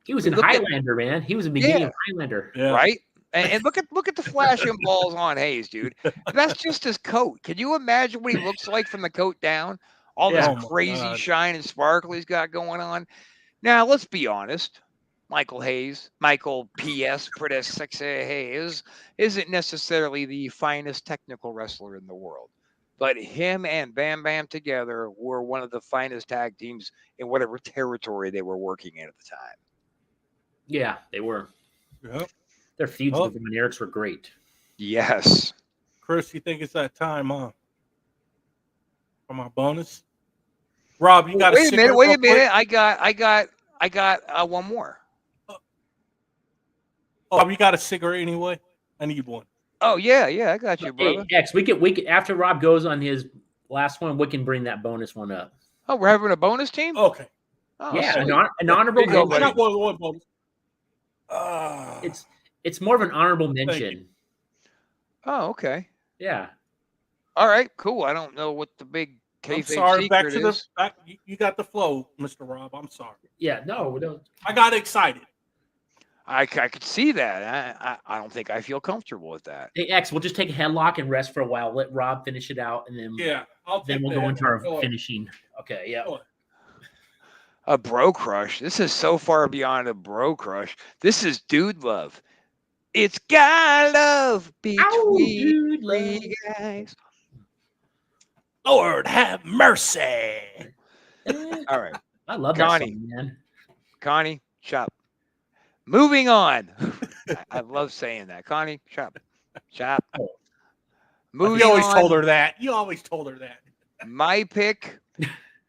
S3: He was in Highlander, man. He was in the beginning of Highlander.
S5: Yeah.
S2: Right? And look at the flashing balls on Hayes, dude. That's just his coat. Can you imagine what he looks like from the coat down? All this
S5: Oh my
S2: crazy
S5: God.
S2: shine and sparkle he's got going on. Now, let's be honest. Michael P.S. Pretty Sexy Hayes isn't necessarily the finest technical wrestler in the world. But him and Bam Bam together were one of the finest tag teams in whatever territory they were working in at the time.
S3: Yeah, they were.
S5: Yep.
S3: Their feuds
S5: Oh.
S3: with the Monarchs were great.
S2: Yes.
S5: Chris, you think it's that time, huh? For my bonus? Rob, you got
S2: Wait a minute.
S5: real quick?
S2: I got one more.
S5: Oh, you got a cigarette anyway? I need one.
S2: Oh yeah, I got you, brother.
S3: Hey, X, we could after Rob goes on his last one, we can bring that bonus one up.
S2: Oh, we're having a bonus team.
S5: Okay.
S2: Oh,
S3: Yeah,
S2: sweet.
S3: an honorable
S2: There you go,
S5: I
S3: mention.
S5: got one bonus.
S3: It's more of an honorable mention.
S2: Oh, okay.
S3: Yeah.
S2: All right, cool. I don't know what the big
S5: I'm
S2: kayfabe
S5: sorry. Back
S2: secret
S5: to
S2: is.
S5: the back. You got the flow, Mr. Rob. I'm sorry.
S3: Yeah. No.
S5: I got excited.
S2: I could see that. I don't think I feel comfortable with that.
S3: Hey, X, we'll just take a headlock and rest for a while. Let Rob finish it out, and then
S5: Then
S3: we'll go into our finishing. Okay. Yeah.
S2: A bro crush. This is so far beyond a bro crush. This is dude love. It's guy love between three guys.
S5: Lord have mercy.
S2: All right,
S3: I love
S2: Connie.
S3: that song, man.
S2: Connie, shop. Moving on. I love saying that. Connie, shop. Moving
S5: You always
S2: on.
S5: told her that.
S2: My pick.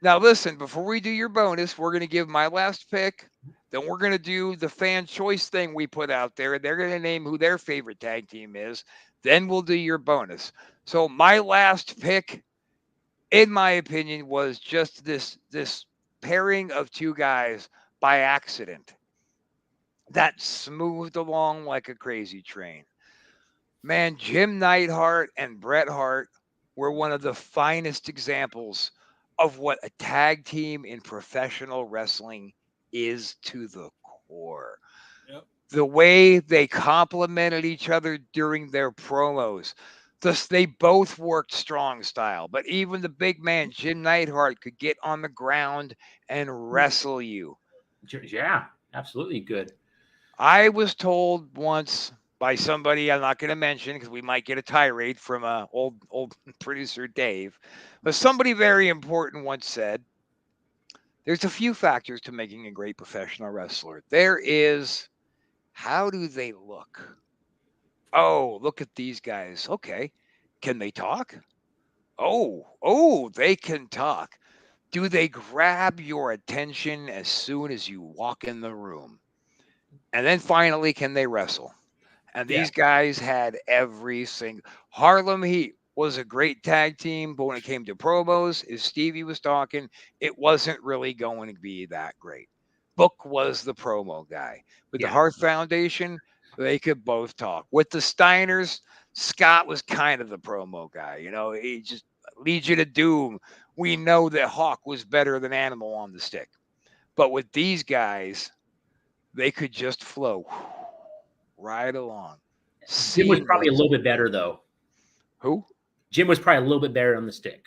S2: Now, listen, before we do your bonus, we're going to give my last pick. Then we're going to do the fan choice thing we put out there. They're going to name who their favorite tag team is. Then we'll do your bonus. So my last pick, in my opinion, was just this pairing of two guys by accident that smoothed along like a crazy train. Man, Jim Neidhart and Bret Hart were one of the finest examples of what a tag team in professional wrestling is to the core.
S5: Yep.
S2: The way they complimented each other during their promos. Thus, they both worked strong style, but even the big man, Jim Neidhart, could get on the ground and wrestle you.
S3: Yeah, absolutely good.
S2: I was told once by somebody I'm not going to mention because we might get a tirade from old producer Dave, but somebody very important once said, there's a few factors to making a great professional wrestler. There is, how do they look? Oh, look at these guys. Okay. Can they talk? Oh, they can talk. Do they grab your attention as soon as you walk in the room? And then finally, can they wrestle? And these guys had every single. Harlem Heat was a great tag team, but when it came to promos, as Stevie was talking, it wasn't really going to be that great. Book was the promo guy. With the Hart Foundation, they could both talk. With the Steiners, Scott was kind of the promo guy. You know, he just Legion of Doom. We know that Hawk was better than Animal on the stick. But with these guys, they could just flow right along.
S3: Jim was probably a little bit better, though.
S2: Who?
S3: Jim was probably a little bit better on the stick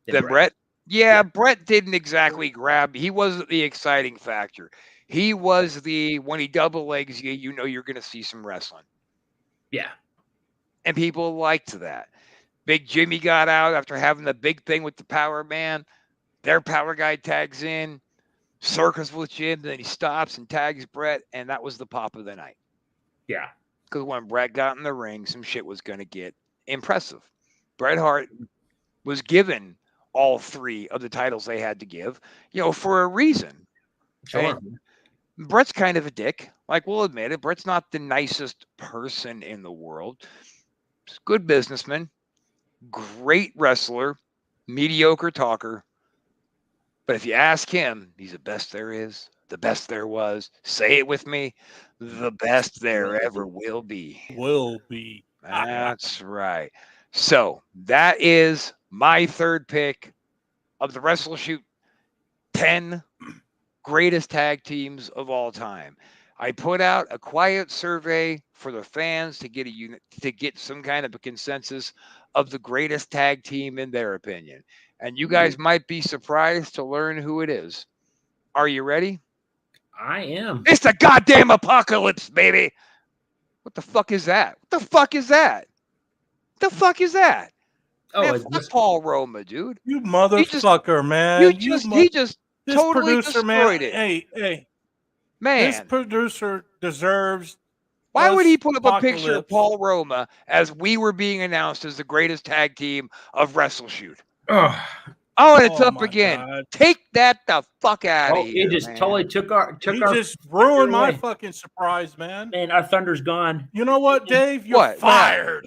S2: than Bret. Yeah, Bret didn't exactly grab. He wasn't the exciting factor. He was when he double legs you, you know you're going to see some wrestling.
S3: Yeah.
S2: And people liked that. Big Jimmy got out after having the big thing with the power man. Their power guy tags in, circles with Jim, then he stops and tags Bret, and that was the pop of the night.
S3: Yeah.
S2: Because when Bret got in the ring, some shit was going to get impressive. Bret Hart was given all three of the titles they had to give, for a reason.
S3: Sure.
S2: And Bret's kind of a dick. Like, we'll admit it. Bret's not the nicest person in the world. He's a good businessman, great wrestler, mediocre talker. But if you ask him, he's the best there is, the best there was. Say it with me. The best there ever will be.
S5: Will be.
S2: That's right. So that is my third pick of the WrestleShoot 10 greatest tag teams of all time. I put out a quiet survey for the fans to get some kind of a consensus of the greatest tag team in their opinion. And you guys might be surprised to learn who it is. Are you ready?
S3: I am.
S2: It's the goddamn apocalypse, baby. What the fuck is that? What the fuck is that? What the fuck is that?
S3: Oh,
S2: man, fuck Paul Roma, dude.
S5: You motherfucker, man.
S2: He just totally destroyed it.
S5: Hey.
S2: Man.
S5: This producer deserves.
S2: Why would he put up a picture of Paul Roma as we were being announced as the greatest tag team of WrestleShoot?
S3: Oh,
S2: Oh, and it's
S5: Oh
S2: up
S5: my
S2: again.
S5: God.
S2: Take that the fuck out
S3: Oh,
S2: of here.
S3: it just
S2: man.
S3: totally took our
S5: He
S3: our
S5: just ruined my
S3: away.
S5: fucking surprise, man.
S3: man. Our thunder's gone.
S5: You know what, Dave? You're
S2: What?
S5: fired.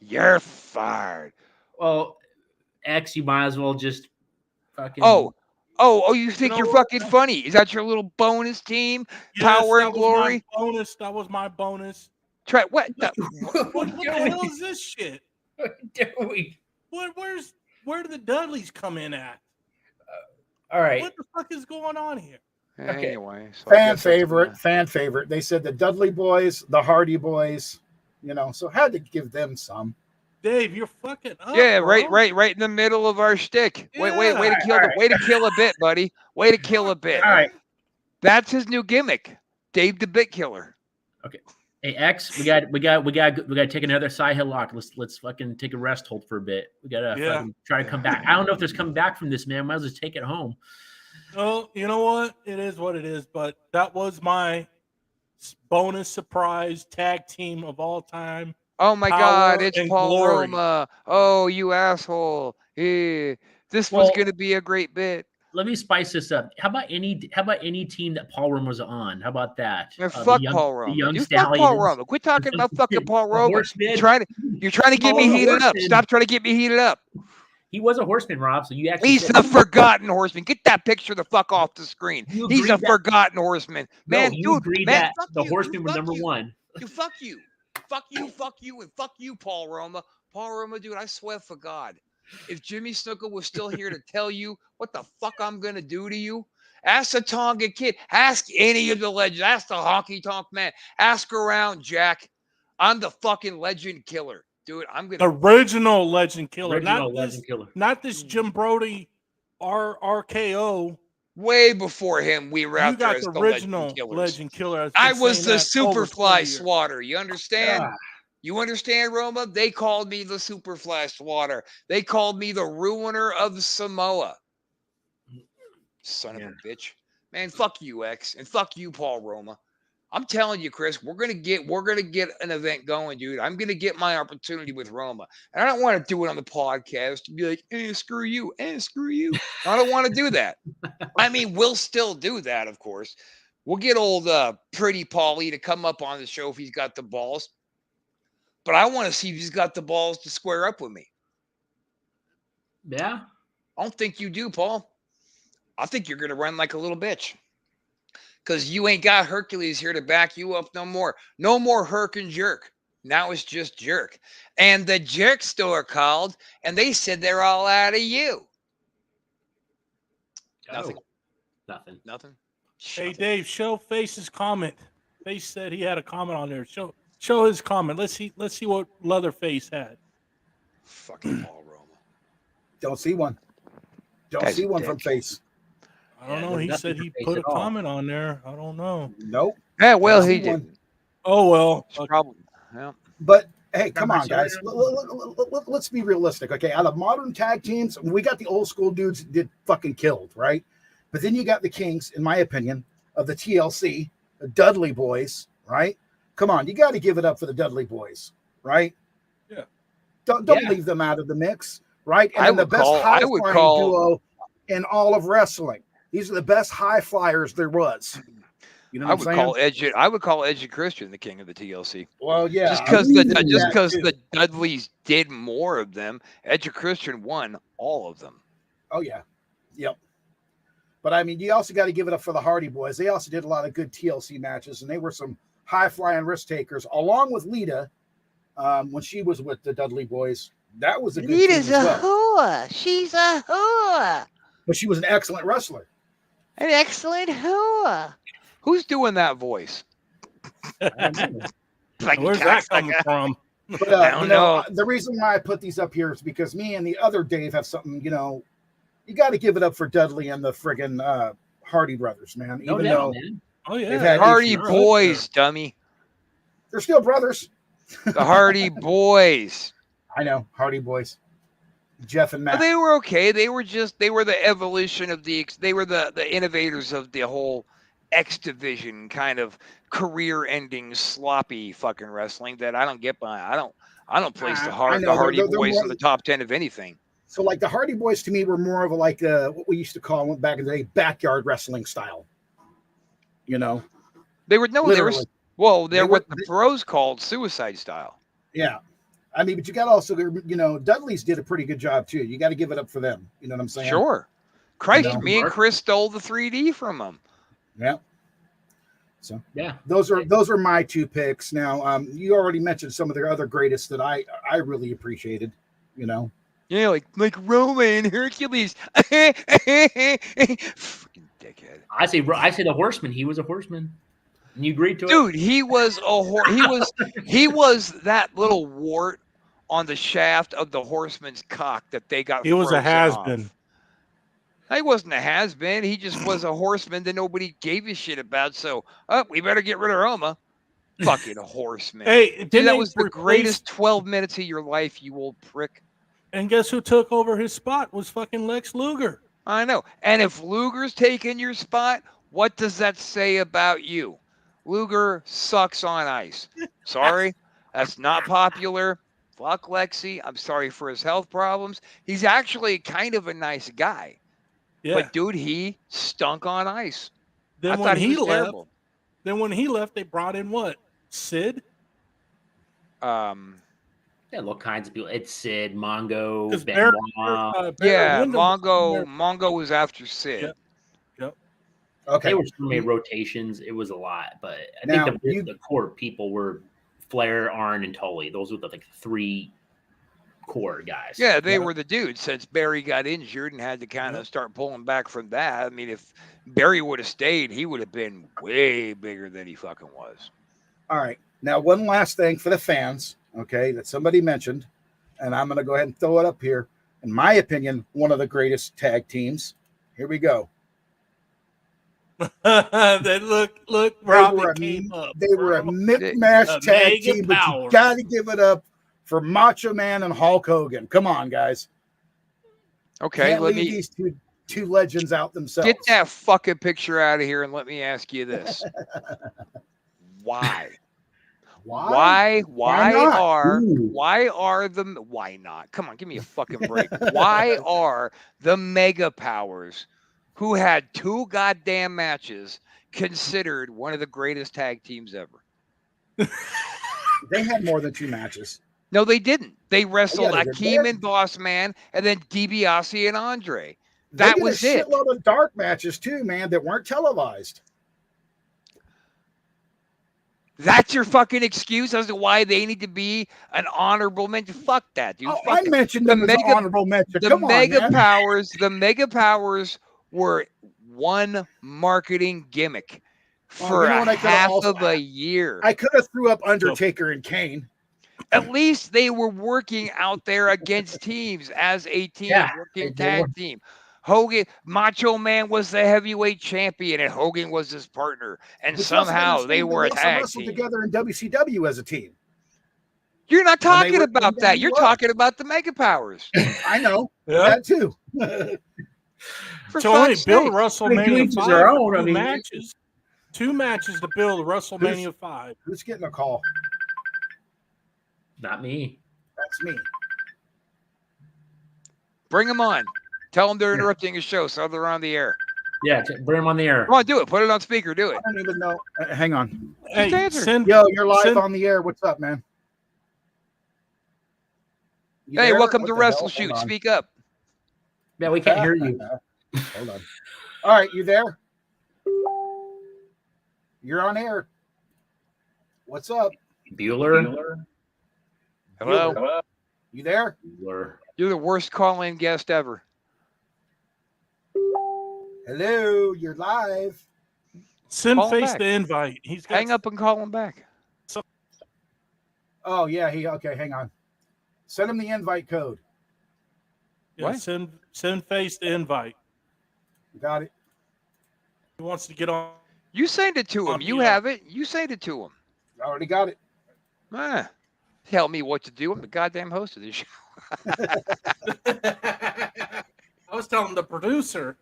S2: You're fired.
S3: Well, X, you might as well just fucking.
S2: Oh, you think
S5: know
S2: you're
S5: what?
S2: fucking funny? Is that your little bonus team?
S5: Yes,
S2: Power
S5: that
S2: and
S5: was
S2: glory?
S5: my bonus. That was my bonus.
S2: Try what?
S5: What the hell is this shit?
S3: doing?
S5: Where do the Dudleys come in at?
S3: All right.
S5: What the fuck is going on here?
S3: Okay.
S2: Anyway, so I
S4: Fan
S2: guess that's
S4: favorite,
S2: gonna-
S4: fan favorite. They said the Dudley Boys, the Hardy Boys, so had to give them some.
S5: Dave, you're fucking up.
S2: Yeah,
S5: bro.
S2: right in the middle of our shtick. Way to
S5: Yeah.
S2: kill way to kill a bit, buddy. Way to kill a bit.
S4: All right.
S2: That's his new gimmick, Dave the Bit Killer.
S3: Hey X, we got to take another side headlock. Let's fucking take a rest hold for a bit. We gotta fucking try to come back. I don't know if there's coming back from this, man. Might as well just take it home.
S5: Well, you know what? It is what it is. But that was my bonus surprise tag team of all time.
S2: Oh my
S5: Power
S2: God, it's
S5: and
S2: Paul
S5: glory.
S2: Roma. Oh, you asshole. Yeah. This was gonna be a great bit.
S3: Let me spice this up. How about any team that Paul Roma was on? How about that?
S2: Man, fuck Paul Roma. Dude, fuck Paul Roma. Quit talking about fucking Paul Roma. You're trying to get me heated up. Stop trying to get me heated up.
S3: He was a horseman, Rob. So you actually
S2: He's the forgotten horseman. Get that picture the fuck off the screen. He's a forgotten horseman. Man,
S3: you
S2: dude,
S3: agree
S2: man,
S3: that
S2: fuck
S3: the
S2: you,
S3: horseman
S2: dude,
S3: was
S2: fuck
S3: number
S2: you.
S3: one.
S2: Dude, fuck you. Fuck you, and fuck you, Paul Roma. Paul Roma, dude, I swear for God, if Jimmy Snuka was still here to tell you what the fuck I'm going to do to you, ask the Tonga Kid. Ask any of the legends. Ask the Honky Tonk Man. Ask around, Jack. I'm the fucking legend killer. Dude, I'm going to...
S5: Original legend killer.
S3: Killer.
S5: Not this Jim Brody RKO.
S2: Way before him, we were out
S5: You
S2: there
S5: got
S2: as
S5: the
S2: the
S5: original
S2: legend killers.
S5: killer.
S2: I was the
S5: Superfly
S2: Superfly Swatter. You understand?
S3: Ah.
S2: You understand, Roma? They called me the Superfly Swatter. They called me the ruiner of Samoa. Son of a bitch. Man, fuck you, X. And fuck you, Paul Roma. I'm telling you, Chris, we're gonna get an event going, dude. I'm gonna get my opportunity with Roma. And I don't want to do it on the podcast to be like, screw you, screw you. I don't want to do that. I mean, we'll still do that, of course. We'll get old Pretty Paulie to come up on the show if he's got the balls. But I want to see if he's got the balls to square up with me.
S3: Yeah.
S2: I don't think you do, Paul. I think you're going to run like a little bitch. Because you ain't got Hercules here to back you up no more. No more Herc and Jerk. Now it's just Jerk. And the Jerk store called, and they said they're all out of you. Nothing.
S3: Nothing.
S5: Hey, Dave, show Face's comment. Face said he had a comment on there. Show his comment. Let's see what Leatherface had.
S2: Fucking Paul Roma.
S4: Don't see one. Don't see one from Face.
S5: I don't know. He said he put a comment on there. I don't know.
S4: Nope.
S2: Yeah, well, he didn't.
S5: Oh, well.
S2: Problem. Yeah.
S4: But hey, come on, guys. Let's be realistic, okay? Out of modern tag teams, we got the old school dudes that did fucking killed, right? But then you got the kings, in my opinion, of the TLC, the Dudley Boyz, right? Come on, you got to give it up for the Dudley Boyz, right?
S5: Yeah.
S4: Don't leave them out of the mix, right? And then the best high-flying duo in all of wrestling. These are the best high flyers there was. You know what I'm saying?
S2: I would call Edge and Christian the king of the TLC.
S4: Well, yeah.
S2: Just because the Dudleys did more of them, Edge and Christian won all of them.
S4: Oh yeah, yep. But I mean, you also got to give it up for the Hardy Boys. They also did a lot of good TLC matches, and they were some high flying risk takers, along with Lita when she was with the Dudley Boys. That was a good
S2: Lita's
S4: team as well.
S2: whore. She's a whore.
S4: But she was an excellent wrestler.
S2: An excellent whore. Who's doing that voice?
S5: Where's that coming from?
S4: But I don't know. The reason why I put these up here is because me and the other Dave have something, you got to give it up for Dudley and the friggin' Hardy brothers, man. Even though
S3: man.
S5: Oh yeah,
S2: the Hardy Boys, dummy.
S4: They're still brothers.
S2: The Hardy Boys.
S4: I know, Hardy Boys. Jeff and Matt.
S2: But they were okay. They were the evolution of they were the innovators of the whole X division kind of career-ending sloppy fucking wrestling that I don't get behind. I don't place the Hardy Boys in the top 10 of anything.
S4: So like the Hardy Boys to me were more of a like what we used to call back in the day backyard wrestling style. You know,
S2: They were
S4: Literally.
S2: they're what the pros called suicide style.
S4: Yeah. I mean, but you got to also, you know, Dudley's did a pretty good job too. You got to give it up for them. You know what I'm saying?
S2: Sure. Christ,
S4: You know?
S2: me and Chris stole the 3D from them.
S4: Yeah. So
S3: Yeah,
S4: those are my two picks. Now, you already mentioned some of the other greatest that I really appreciated. You know.
S2: Yeah, like Roma and Hercules. Freaking dickhead.
S3: I say the Horseman. He was a horseman. And you agreed to it,
S2: Dude, he was he was that little wart on the shaft of the horseman's cock that they got.
S5: He was a
S2: frozen
S5: has-been.
S2: off. He wasn't a has-been. He just was a horseman that nobody gave a shit about. So, we better get rid of Roma. Fucking horseman.
S5: Hey,
S2: Dude,
S5: didn't
S2: that
S5: they
S2: was the
S5: replace-
S2: greatest 12 minutes of your life, you old prick.
S5: And guess who took over his spot was fucking Lex Luger.
S2: I know. And if Luger's taking your spot, what does that say about you? Luger sucks on ice. Sorry, that's not popular. Fuck Lexi. I'm sorry for his health problems. He's actually kind of a nice guy.
S5: Yeah.
S2: But dude, he stunk on ice. I
S5: Then
S2: thought
S5: when
S2: he
S5: he
S2: was
S5: left,
S2: terrible.
S5: they brought in what? Sid?
S3: yeah, all kinds of people. It's Sid, Mongo,
S5: Because
S3: Benoit.
S2: Yeah,
S5: Windham was there.
S2: Mongo was after Sid.
S5: Yep.
S4: Okay.
S3: They were so many rotations. It was a lot, but I
S4: Now,
S3: think the core people were Flair, Arn, and Tully. Those were the like three core guys.
S2: Yeah, they were the dudes since Barry got injured and had to kind of
S5: Yep.
S2: start pulling back from that. I mean, if Barry would have stayed, he would have been way bigger than he fucking was.
S4: All right. Now, one last thing for the fans, okay, that somebody mentioned, and I'm going to go ahead and throw it up here. In my opinion, one of the greatest tag teams. Here we go.
S5: They look, Robin came up.
S4: They were a
S5: bro.
S4: mishmash
S5: The
S4: tag
S5: Mega
S4: team, but you
S5: Powers.
S4: got to give it up for Macho Man and Hulk Hogan. Come on, guys.
S2: Okay,
S4: Can't
S2: let
S4: leave
S2: me
S4: these two legends out themselves.
S2: get that fucking picture out of here and let me ask you this. Why?
S4: Why?
S2: Why
S4: not?
S2: why not? Come on, give me a fucking break. Why are the Mega Powers, who had 2 goddamn matches, considered one of the greatest tag teams ever?
S4: They had more than 2 matches.
S2: No, they didn't. They wrestled
S4: they did.
S2: Akeem and Boss Man, and then DiBiase and Andre.
S4: They
S2: That
S4: did
S2: was
S4: a
S2: it.
S4: shitload of dark matches too, man, that weren't televised.
S2: That's your fucking excuse as to why they need to be an honorable mention. Fuck that, dude.
S4: Oh,
S2: Fuck
S4: I
S2: it.
S4: mentioned
S2: The
S4: them as an
S2: Mega-
S4: honorable mention.
S2: The
S4: Come on,
S2: Mega
S4: man.
S2: Powers, the Mega Powers were one marketing gimmick
S4: Well,
S2: for
S4: you know what I could've
S2: half
S4: also-
S2: of a year.
S4: I could have threw up Undertaker and Kane.
S2: At least they were working out there against teams as a team,
S3: Yeah,
S2: working
S3: they
S2: tag team. Hogan, Macho Man was the heavyweight champion, and Hogan was his partner, and
S4: But you also
S2: somehow
S4: gotta
S2: they
S4: understand
S2: were a
S4: also
S2: tag
S4: wrestled
S2: team.
S4: together in WCW as a team.
S2: You're not
S4: when they
S2: talking
S4: were
S2: about
S4: in
S2: that. You're
S4: WWF.
S2: talking about the Mega Powers.
S4: I know
S5: Yeah.
S4: that too.
S2: For
S5: So only
S2: fuck's
S5: build
S2: sake.
S5: WrestleMania
S3: each
S5: 5
S3: their
S5: for
S3: own, I
S5: 2
S3: mean-
S5: matches. 2 matches to build WrestleMania 5.
S4: Who's getting a call?
S3: Not me.
S4: That's me.
S2: Bring them on. Tell them they're interrupting a show, so they're on the air.
S3: Yeah, bring him on the air.
S2: Come on, do it. Put it on speaker. Do it.
S4: I don't even know. Hang on.
S5: Hey,
S2: answer.
S5: send,
S4: Yo, you're live
S5: send-
S4: on the air. What's up, man? You
S2: Hey,
S4: there?
S2: welcome
S4: What
S2: to
S4: the hell?
S2: WrestleShoot.
S4: Hold on.
S2: Speak up.
S3: Yeah, we can't hear you.
S4: Hold on. All right, you there? You're on air. What's up?
S3: Bueller.
S2: Hello.
S4: You there?
S3: Bueller.
S2: You're the worst call-in guest ever.
S4: Hello, you're live.
S5: send
S2: Call
S5: Face
S2: back.
S5: the invite. He's got
S2: Hang up and call him back.
S4: Oh yeah, okay, hang on. Send him the invite code.
S5: Yeah,
S2: What?
S5: send Face the invite.
S4: Got it.
S5: He wants to get on.
S2: You send it to him.
S5: On
S2: You
S5: the,
S2: have it. You send it to him.
S4: Already got it.
S2: Ah, tell me what to do. I'm the goddamn host of this show.
S5: I was telling the producer.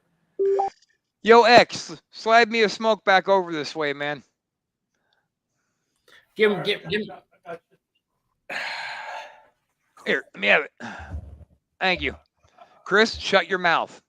S2: Yo, X, slide me a smoke back over this way, man.
S3: Give him.
S2: Here, let me have it. Thank you. Chris, shut your mouth.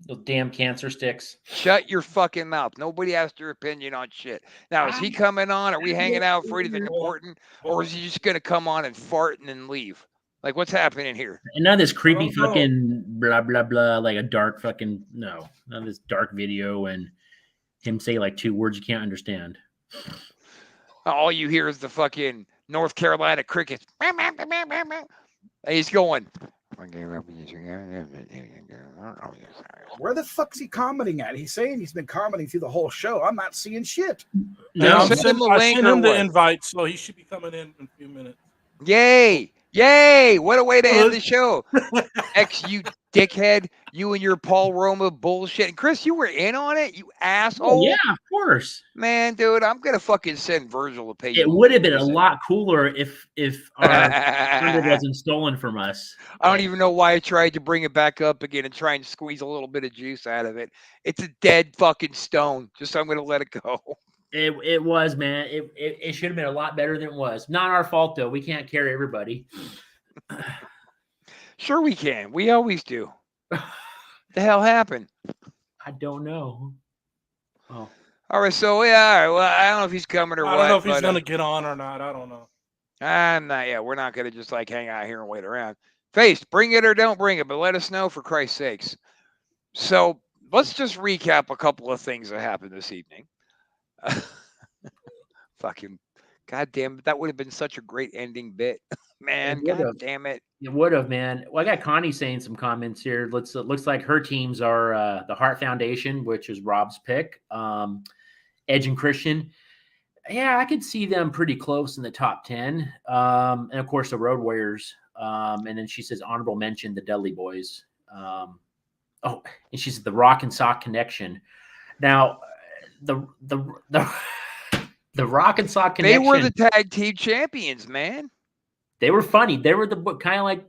S3: Those damn cancer sticks.
S2: Shut your fucking mouth. Nobody has their opinion on shit. Now, is he coming on? Are we hanging out for anything important? Or is he just going to come on and fart and then leave? Like, what's happening here?
S3: And none of this creepy
S5: don't know.
S3: fucking blah, blah, blah, like a dark fucking, no. None of this dark video and him say like 2 words you can't understand.
S2: All you hear is the fucking North Carolina crickets. And he's going.
S4: Where the fuck's he commenting at? He's saying he's been commenting through the whole show. I'm not seeing shit.
S5: Yeah, I
S2: Send
S5: sent
S2: him a link
S5: him
S2: or
S5: the
S2: what?
S5: invite, so he should be coming in a few minutes.
S2: Yay! Yay! What a way to end the show. X, you dickhead. You and your Paul Roma bullshit. And Chris, you were in on it, you asshole.
S3: Oh, yeah, of course.
S2: Man, dude, I'm going to fucking send Virgil to pay you.
S3: It would have been a lot cooler if our thunder wasn't stolen from us.
S2: I don't even know why I tried to bring it back up again and try and squeeze a little bit of juice out of it. It's a dead fucking stone. Just I'm going to let it go.
S3: It was, man. It should have been a lot better than it was. Not our fault, though. We can't carry everybody.
S2: Sure we can. We always do. The hell happened?
S3: I don't know. Oh.
S2: All right, so yeah, all right, well, I don't know if he's coming or
S5: I
S2: what.
S5: don't know if he's
S2: but,
S5: going to get on or not. I don't know.
S2: Not yet. We're not going to just like hang out here and wait around. Face, bring it or don't bring it, but let us know for Christ's sakes. So let's just recap a couple of things that happened this evening. Fucking goddamn, that would have been such a great ending bit, man. God damn it.
S3: It would have, man. Well, I got Connie saying some comments here. Looks like her teams are the Hart Foundation, which is Rob's pick. Edge and Christian. Yeah, I could see them pretty close in the top 10. And of course the Road Warriors. And then she says honorable mention the Dudley Boyz. And she said the Rock and Sock Connection. Now the Rock and Sock Connection.
S2: They were the tag team champions, man.
S3: They were funny. They were the kind of like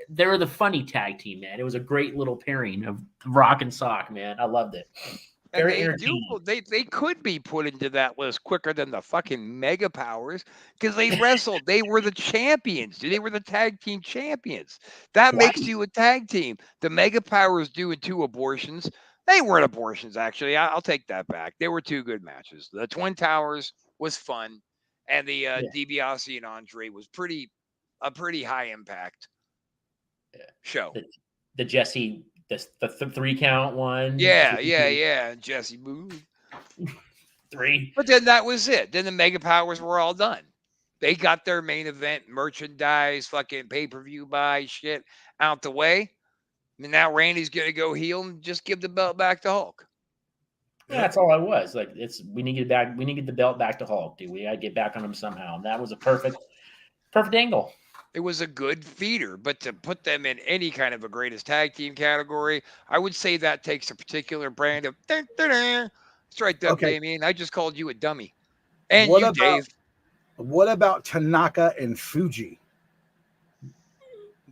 S3: they were the funny tag team, man. It was a great little pairing of Rock and Sock, man. I loved it. Very entertaining.
S2: They could be put into that list quicker than the fucking Mega Powers because they wrestled. They were the champions. They were the tag team champions. That makes you a tag team. The Mega Powers doing 2 abortions. They weren't abortions, actually. I'll take that back. They were 2 good matches. The Twin Towers was fun, and the DiBiase and Andre was a pretty high impact show.
S3: The Jesse, the 3 count one.
S2: Yeah. Jesse moved
S3: 3.
S2: But then that was it. Then the Mega Powers were all done. They got their main event merchandise, fucking pay-per-view buy shit out the way. And now Randy's gonna go heel and just give the belt back to Hulk.
S3: Yeah, that's all I was. Like we need to get back. We need to get the belt back to Hulk, dude. We gotta get back on him somehow. And that was a perfect angle. It
S2: was a good feeder, but to put them in any kind of a greatest tag team category, I would say that takes a particular brand of. That's right, Damien. I just called you a dummy, and Dave.
S4: What about Tanaka and Fuji?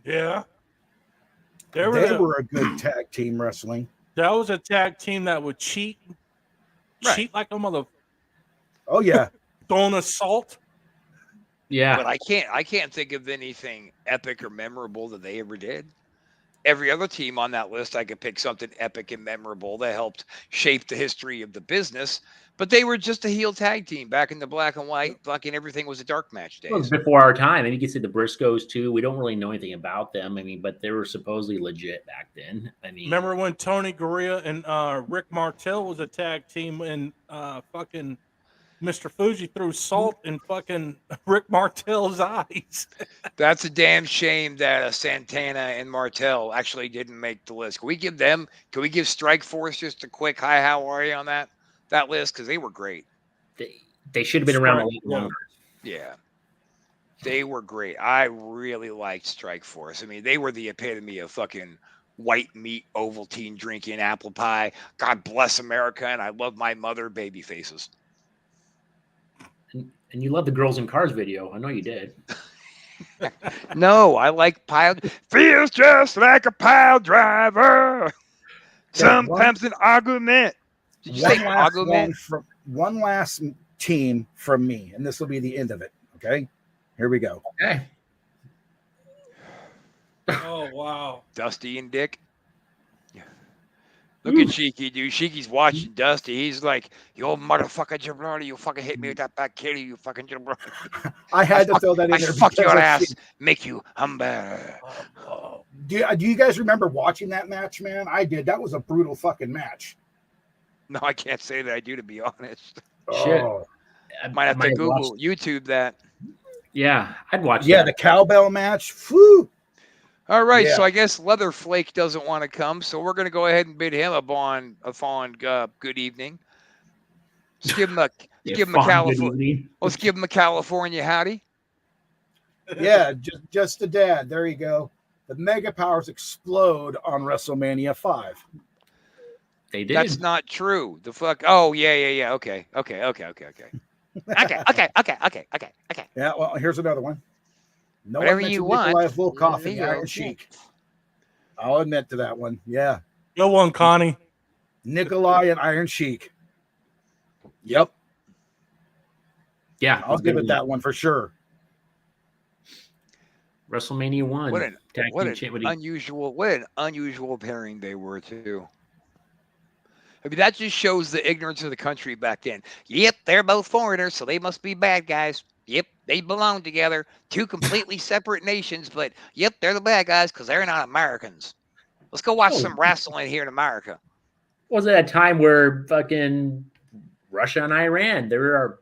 S5: Yeah.
S4: They were a good tag team wrestling.
S5: That was a tag team that would cheat like a mother.
S4: Oh yeah,
S5: throwing assault.
S3: Yeah,
S2: but I can't think of anything epic or memorable that they ever did. Every other team on that list, I could pick something epic and memorable that helped shape the history of the business. But they were just a heel tag team back in the black and white. Fucking everything was a dark match days.
S3: It was before our time. And you can see the Briscoes too. We don't really know anything about them. I mean, but they were supposedly legit back then. I mean,
S5: remember when Tony Garea and Rick Martel was a tag team and fucking Mr. Fuji threw salt in fucking Rick Martel's eyes.
S2: That's a damn shame that Santana and Martel actually didn't make the list. Can we give Strikeforce just a quick hi, how are you on that list? Because they were great.
S3: They should have been around a lot longer.
S2: Yeah. They were great. I really liked Strikeforce. I mean, they were the epitome of fucking white meat, Ovaltine drinking, apple pie. God bless America, and I love my mother, baby faces.
S3: And you love the Girls in Cars video. I know you did.
S2: No, I like pile. Feels just like a pile driver. Sometimes an argument. Did you say argument?
S4: One last team from me, and this will be the end of it. Okay, here we go.
S3: Okay.
S5: Oh wow,
S2: Dusty and Dick. Look at Sheiky, dude. Sheiky's watching Dusty. He's like, you old motherfucker jabroni, you fucking hit me with that back kitty, you fucking jabroni.
S4: I had to throw that in
S2: I
S4: there.
S2: fuck your
S4: because
S2: ass, make you humble.
S4: Do you guys remember watching that match, man? I did. That was a brutal fucking match.
S2: No, I can't say that I do, to be honest.
S3: Shit.
S4: Oh.
S2: I might have to Google, YouTube that.
S3: Yeah, I'd watch
S4: Yeah,
S3: that.
S4: the cowbell match. Whew.
S2: All right,
S4: Yeah.
S2: so I guess Leatherflake doesn't want to come, so we're going to go ahead and bid him a fond good evening. Let's give him a California. Let's give him a California howdy.
S4: Yeah, just the dad. There you go. The Mega Powers explode on WrestleMania 5.
S3: They did.
S2: That's not true. The fuck. Oh yeah. Okay.
S4: Yeah, well, here's another one. No
S2: Whatever
S4: one
S2: you
S4: mentioned
S2: want.
S4: Nikolai Volkov and
S2: There you
S4: Iron
S2: go.
S4: Sheik. I'll admit to that one. Yeah.
S5: Go on, Connie.
S4: Nikolai and Iron Sheik. Yep.
S3: Yeah,
S4: I'll give it that one for sure.
S3: WrestleMania 1.
S2: What an unusual pairing they were too. I mean, that just shows the ignorance of the country back then. Yep, they're both foreigners, so they must be bad guys. Yep, they belong together. Two completely separate nations, but yep, they're the bad guys because they're not Americans. Let's go watch some wrestling here in America.
S3: Was it a time where fucking Russia and Iran, they're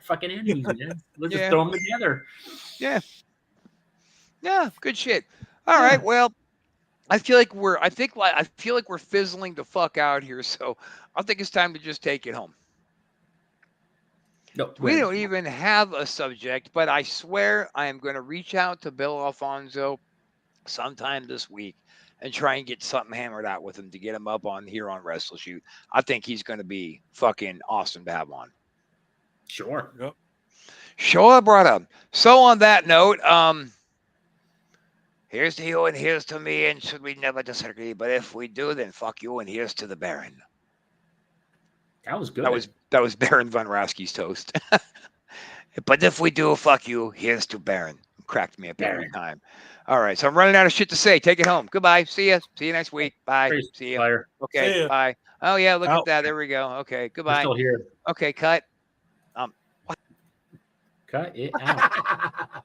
S3: fucking enemies, man. Let's just throw them together.
S2: Yeah. Yeah, good shit. All right, well, I feel like we're fizzling the fuck out here, so I think it's time to just take it home.
S3: No,
S2: We don't even have a subject, but I swear I am going to reach out to Bill Alfonso sometime this week and try and get something hammered out with him to get him up on here on WrestleShoot. I think he's going to be fucking awesome to have on.
S3: Sure.
S5: Yep.
S2: Sure, brother. So on that note, here's to you and here's to me, and should we never disagree, but if we do, then fuck you and here's to the Baron.
S3: That was good.
S2: That was Baron Von Raschke's toast. But if we do, fuck you, here's to Baron. Cracked me up every time. All right, so I'm running out of shit to say. Take it home. Goodbye. See ya. See you next week. Bye.
S3: Praise
S2: See ya.
S3: Fire.
S2: Okay.
S5: See ya.
S2: Bye. Oh yeah, look
S5: Out.
S2: at that. There we go. Okay.
S3: We're
S2: Goodbye.
S3: still here.
S2: Okay. Cut.
S3: Cut it out.